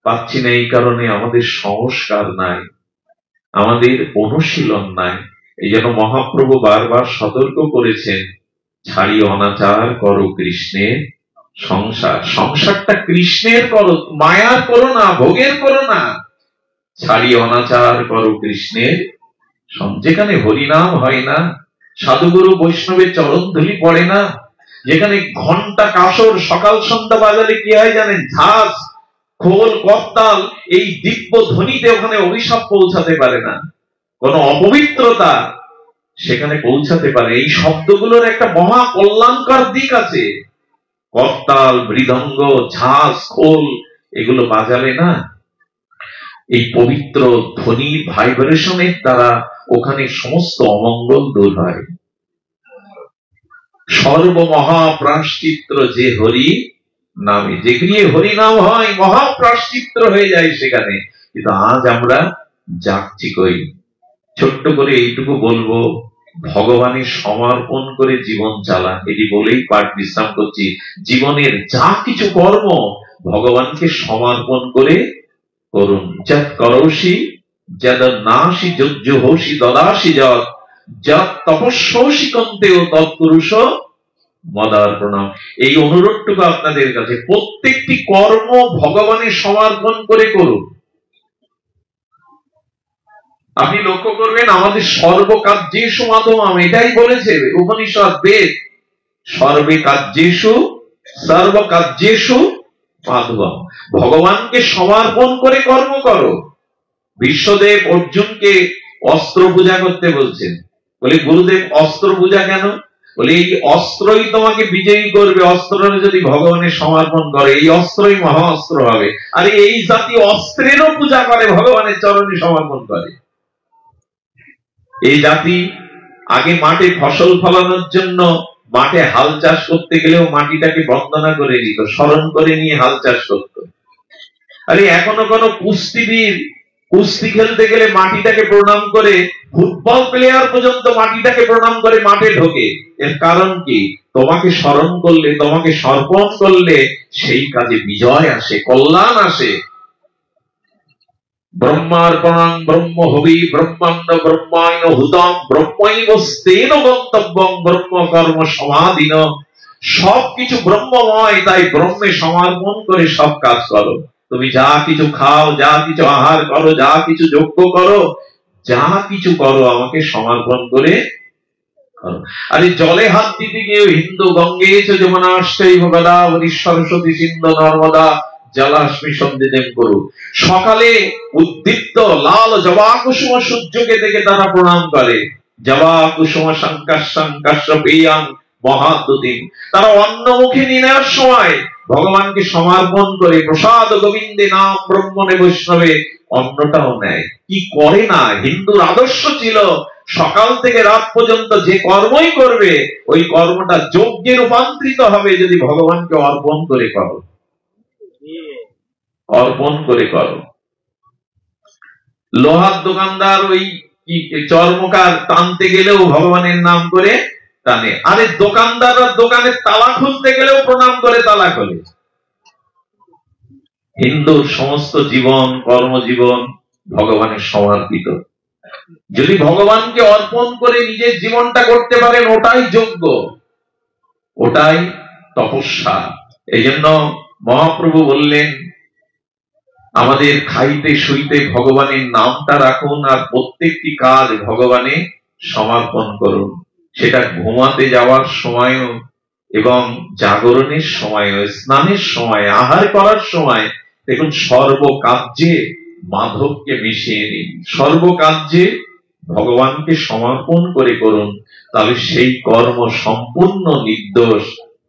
পাচ্ছি না এই কারণে আমাদের সংস্কার নাই, আমাদের অনুশীলন নাই। এই জন্য মহাপ্রভু বারবার সতর্ক করেছেন, ছাড়ি অনাচার করো কৃষ্ণের সংসার। সংসারটা কৃষ্ণের করো, মায়ার করো না, ভোগের করো না। ছাড়ি অনাচার করো কৃষ্ণের। যেখানে হরিনাম হয় না সাধুগুরু বৈষ্ণবের চরণ ধুলি পড়ে না? যেখানে ঘন্টা কাসর সকাল সন্ধ্যা বাজালে কি হয় জানেন? ঝাঁজ, খোল, করতাল, এই দিব্য ধ্বনিতে ওখানে অভিশাপ পৌঁছাতে পারে না, কোন অপবিত্রতা সেখানে পৌঁছাতে পারে। এই শব্দগুলোর একটা মহা কল্যাণকর দিক আছে। করতাল, মৃদঙ্গ, ঝাঁজ, খোল এগুলো বাজালে না, এই পবিত্র ধ্বনির ভাইব্রেশনের দ্বারা ওখানে সমস্ত অমঙ্গল দূর হয়। সর্বমহাপ্রাশ্চিত্র যে হরি নামে, যেখানে হরি নাম হয় মহাপ্রাশ্চিত্র হয়ে যায় সেখানে। কিন্তু আজ আমরা যাচ্ছি কই? ছোট্ট করে এইটুকু বলবো, ভগবানের সমর্পণ করে জীবন চালা, এটি বলেই পাঠ বিশ্রাম করছি। জীবনের যা কিছু কর্ম ভগবানকে সমর্পণ করে করুন। যৎ করৌষি যদ নাসি যজ্জুহোষি দদাসি যৎ, যৎ তপস্যসি কন্তেও তৎপুরুষ মদার্পণম। এই অনুরোধটুকু আপনাদের কাছে, প্রত্যেকটি কর্ম ভগবানের সমর্পণ করে করুন। আপনি লক্ষ্য করবেন আমাদের সর্বকার্যেষু মাধবম, এটাই বলেছে উপনিষদ বেদ, সর্বে কার্যেষু সর্বকার্যেষু মাধবম। ভগবানকে সমর্পণ করে কর্ম করো। বিশ্বদেব অর্জুনকে অস্ত্র পূজা করতে বলছেন। বলে গুরুদেব অস্ত্র পূজা কেন? বলে এই অস্ত্রই তোমাকে বিজয়ী করবে। অস্ত্রের যদি ভগবানের সমর্পণ করে, এই অস্ত্রই মহা অস্ত্র হবে। আর এই জাতি অস্ত্রেরও পূজা করে, ভগবানের চরণে সমর্পণ করে। এই জাতি আগে মাঠে ফসল ফলানোর জন্য মাঠে হাল চাষ করতে গেলেও মাটিটাকে বন্দনা করে নিত, স্মরণ করে নিয়ে হাল চাষ করত। আরে এখনো কোন কুস্তিবীর কুস্তি খেলতে গেলে মাটিটাকে প্রণাম করে, ফুটবল প্লেয়ার পর্যন্ত মাটিটাকে প্রণাম করে মাঠে ঢোকে। এর কারণ কি? তোমাকে স্মরণ করলে, তোমাকে সমর্পণ করলে সেই কাজে বিজয় আসে, কল্যাণ আসে। ব্রহ্মার্পণং ব্রহ্ম হবি ব্রহ্মাণ্ড ব্রহ্মায়ন হুতম ব্রহ্মৈবস্তেন গন্তব্যং ব্রহ্ম কর্ম সমাধিন। সবকিছু ব্রহ্মময়, তাই ব্রহ্মে সমর্পণ করে সব কাজ করো। তুমি যা কিছু খাও, যা কিছু আহার করো, যা কিছু যজ্ঞ করো, যা কিছু করো আমাকে সমর্পণ করে করো। আরে জলে হাত দিতে গিয়ে হিন্দু গঙ্গে চ যমুনাশ্চৈব গোদাবরী সরস্বতী সিন্ধু নর্মদা জলাস্মি সন্ধিদেব করু। সকালে উদ্দীপ্ত লাল জবা কুসুম সূর্যকে দেখে তারা প্রণাম করে। জবা কুসুম সংকাশ্য মহাদ্যুতিম। তারা অন্ন মুখে নিয়ে নেওয়ার সময় ভগবানকে সমর্পণ করে প্রসাদ গোবিন্দে নাম ব্রহ্মণে বৈষ্ণবে অন্নটাও নেয়। কি করে না? হিন্দুর আদর্শ ছিল সকাল থেকে রাত পর্যন্ত যে কর্মই করবে ওই কর্মটা যজ্ঞে রূপান্তরিত হবে যদি ভগবানকে অর্পণ করে করো, অর্পণ করে করো। লোহার দোকানদার ওই চর্মকার টানতে গেলেও ভগবানের নাম করে টানে। আরে দোকানদাররা দোকানের তালা খুলতে গেলেও প্রণাম করে তালা খোলে। হিন্দুর সমস্ত জীবন কর্মজীবন ভগবানের সমর্পিত। যদি ভগবানকে অর্পণ করে নিজের জীবনটা করতে পারেন, ওটাই যজ্ঞ, ওটাই তপস্যা। এই জন্য মহাপ্রভু বললেন আমাদের খাইতে শুইতে ভগবানের নামটা রাখুন, আর প্রত্যেকটি কাজ ভগবানে সমর্পণ করুন। সেটা ঘুমাতে যাওয়ার সময়ও এবং জাগরণের সময়ও, স্নানের সময়, আহার করার সময়। দেখুন সর্বকার্যে মাধবকে মিশিয়ে নিন, সর্বকার্যে ভগবানকে সমর্পণ করে করুন। তাহলে সেই কর্ম সম্পূর্ণ নির্দোষ,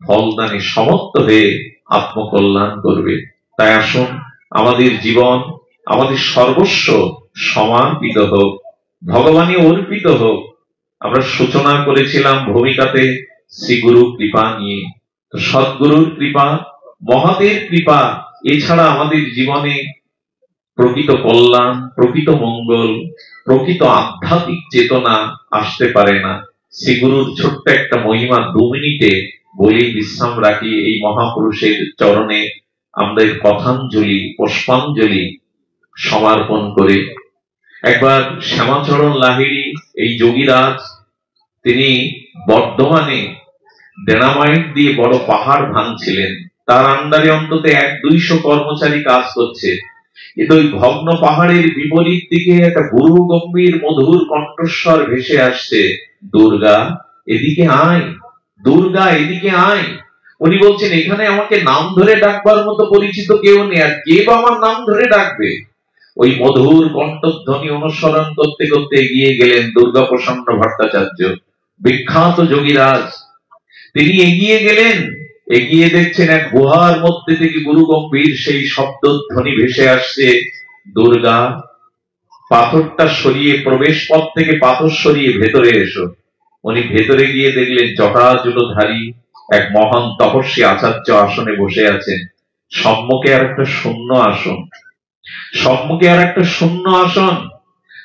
ফলদানে সমর্থ হয়ে আত্মকল্যাণ করবে। তাই আসুন আমাদের জীবন, আমাদের সর্বস্ব সমর্পিত হোক, ভগবানে অর্পিত হোক। আমরা সূচনা করেছিলাম ভূমিকাতে শ্রী গুরু কৃপা নিয়ে। তো সদ্গুরুর কৃপা, মহাদেব কৃপা এছাড়া আমাদের জীবনে প্রকৃত কল্যাণ, প্রকৃত মঙ্গল, প্রকৃত আধ্যাত্মিক চেতনা আসতে পারে না। শ্রী গুরুর ছোট্ট একটা মহিমা 2 মিনিটে বলি বিশ্রাম রাখি। এই মহাপুরুষের চরণে আমাদের কথাঞ্জলি, পুষ্পাঞ্জলি সমর্পণ করে। একবার শ্যামাচরণ লাহিড়ী, এই যোগীরাজ, তিনি বর্ধমানে ডেনামাইট দিয়ে বড় পাহাড় ভাঙছিলেন। তার আন্ডারে অন্তত 100-200 কর্মচারী কাজ করছে। কিন্তু ওই ভগ্ন পাহাড়ের বিপরীত দিকে একটা গুরু গম্ভীর মধুর কণ্ঠস্বর ভেসে আসছে, দুর্গা এদিকে আয়, দুর্গা এদিকে আয়। উনি বলছেন এখানে আমাকে নাম ধরে ডাকবার মতো পরিচিত কেউ নেই, আর কে বা আমার নাম ধরে ডাকবে। ওই মধুর কণ্ঠধ্বনি অনুসরণ করতে করতে এগিয়ে গেলেন দুর্গা প্রসন্ন ভট্টাচার্য, বিখ্যাত যোগীরাজ। তিনি এগিয়ে গেলেন, এগিয়ে দেখছেন এক গুহার মধ্যে থেকে গুরু গম্ভীর সেই শব্দধ্বনি ভেসে আসছে, দুর্গা পাথরটা সরিয়ে, প্রবেশ পথ থেকে পাথর সরিয়ে ভেতরে এসো। উনি ভেতরে গিয়ে দেখলেন জটাজুটোধারী এক মহান তপস্বী আচার্য আসনে বসে আছেন। সম্মুখে আর একটা শূন্য আসন, সম্মুখে আর একটা শূন্য আসন।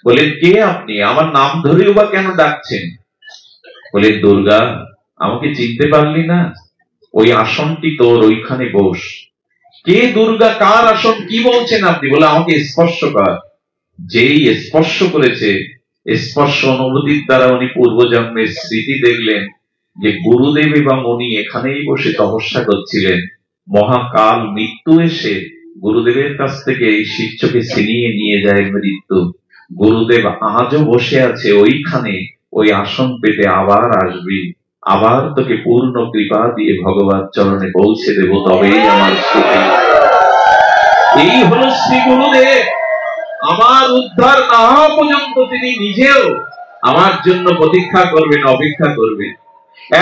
বলেন কে আপনি, আমার নাম ধরেও বা কেন ডাকছেন? বলেন দুর্গা আমাকে চিনতে পারলি না? ওই আসনটি তোর, ওইখানে বস। কে দুর্গা, কার আসন, কি বলছেন আপনি? বলে আমাকে স্পর্শ কর। যেই স্পর্শ করেছে, স্পর্শ অনুভূতির দ্বারা উনি পূর্বজন্মের স্মৃতি দেখলেন যে গুরুদেব এবং উনি এখানেই বসে তপস্যা করছিলেন। মহাকাল মৃত্যু এসে গুরুদেবের কাছ থেকে এই শিষ্যকে ছিনিয়ে নিয়ে যায় মৃত্যু। গুরুদেব আজও বসে আছে ওইখানে, ওই আসন পেতে আবার আসবি, আবার তোকে পূর্ণ কৃপা দিয়ে ভগবান চরণে পৌঁছে দেব, তবেই আমার স্তুতি। এই হলো শ্রী গুরুদেব। আমার উদ্ধার না হওয়া পর্যন্ত তিনি নিজেও আমার জন্য প্রতীক্ষা করবেন, অপেক্ষা করবেন।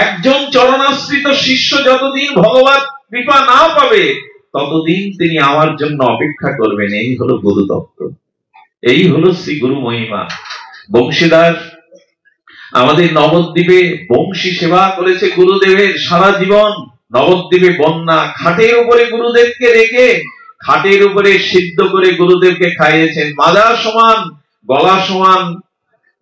একজন চরণাশ্রিত শিষ্য যতদিন ভগবান কৃপা না পাবে ততদিন তিনি আমার জন্য অপেক্ষা করবেন। এই হলো গুরু তত্ত্ব, এই হলো শ্রী গুরু মহিমা। বংশীদার আমাদের নবদ্বীপে বংশী সেবা করেছে গুরুদেবের সারা জীবন। নবদ্বীপে বন্যা, খাটের উপরে গুরুদেবকে রেখে, খাটের উপরে সিদ্ধ করে গুরুদেবকে খাইয়েছেন। মাজা সমান, গলা সমান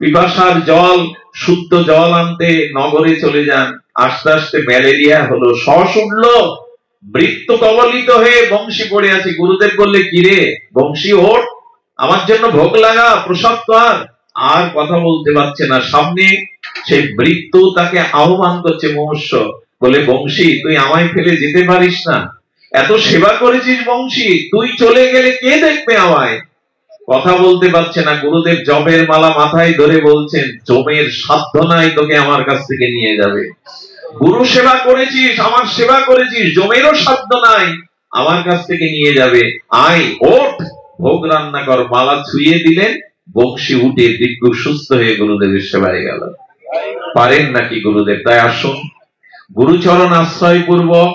পিপাসার জল, শুদ্ধ জল আনতে নগরে চলে যান। আস্তে আস্তে ম্যালেরিয়া হলো, শ্বাস উঠলো, মৃত্যু কবলিত হয়ে বংশী পড়ে আছে। গুরুদেব বললে কিরে বংশী ওঠ, আমার জন্য ভোগ লাগা, প্রসাদ কর। আর কথা বলতে পারছে না। সামনে সেই মৃত্যু তাকে আহ্বান করছে মনুষ্য, বলে বংশী তুই আমায় ফেলে যেতে পারিস না, এত সেবা করেছিস বংশী, তুই চলে গেলে কে দেখবে আমায়? কথা বলতে পারছে না। গুরুদেব জপের মালা মাথায় ধরে বলছেন, জমের সাধ্য নাই তোকে আমার কাছ থেকে নিয়ে যাবে। গুরু সেবা করেছিস, আমার সেবা করেছিস, জমেরও সাধ্য নাই আমার কাছ থেকে নিয়ে যাবে। আয় ওঠ, ভোগ রান্না কর। মালা ছুঁয়ে দিলেন, বংশী উঠে দিব্য সুস্থ হয়ে গুরুদেবের সেবায় গেল। পারেন নাকি গুরুদেব? তাই আসুন গুরুচরণ আশ্রয় পূর্বক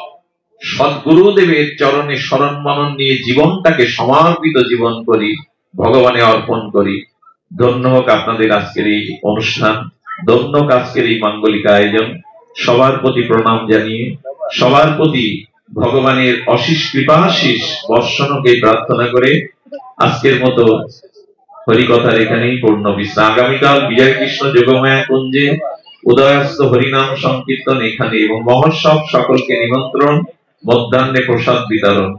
সদ্গুরুদেবের চরণে শরণ মনন নিয়ে জীবনটাকে সমর্পিত জীবন করি, ভগবানে অর্পণ করি। ধন্য হোক আপনাদের আজকের এই অনুষ্ঠান, ধন্য হোক আজকের এই মাঙ্গলিক আয়োজন। সবার প্রতি প্রণাম জানিয়ে, সবার প্রতি ভগবানের অশেষ কৃপাশিস বর্ষণকে প্রার্থনা করে আজকের মতো হরিকথার এখানেই পূর্ণ বিশ্রাম। আগামীকাল বিজয় কৃষ্ণ যোগমায়া কুঞ্জে উদয়াস্ত হরিনাম সংকীর্তন এখানে এবং মহোৎসব। সকলকে নিমন্ত্রণ, মধ্যাহ্নে প্রসাদ বিতরণ।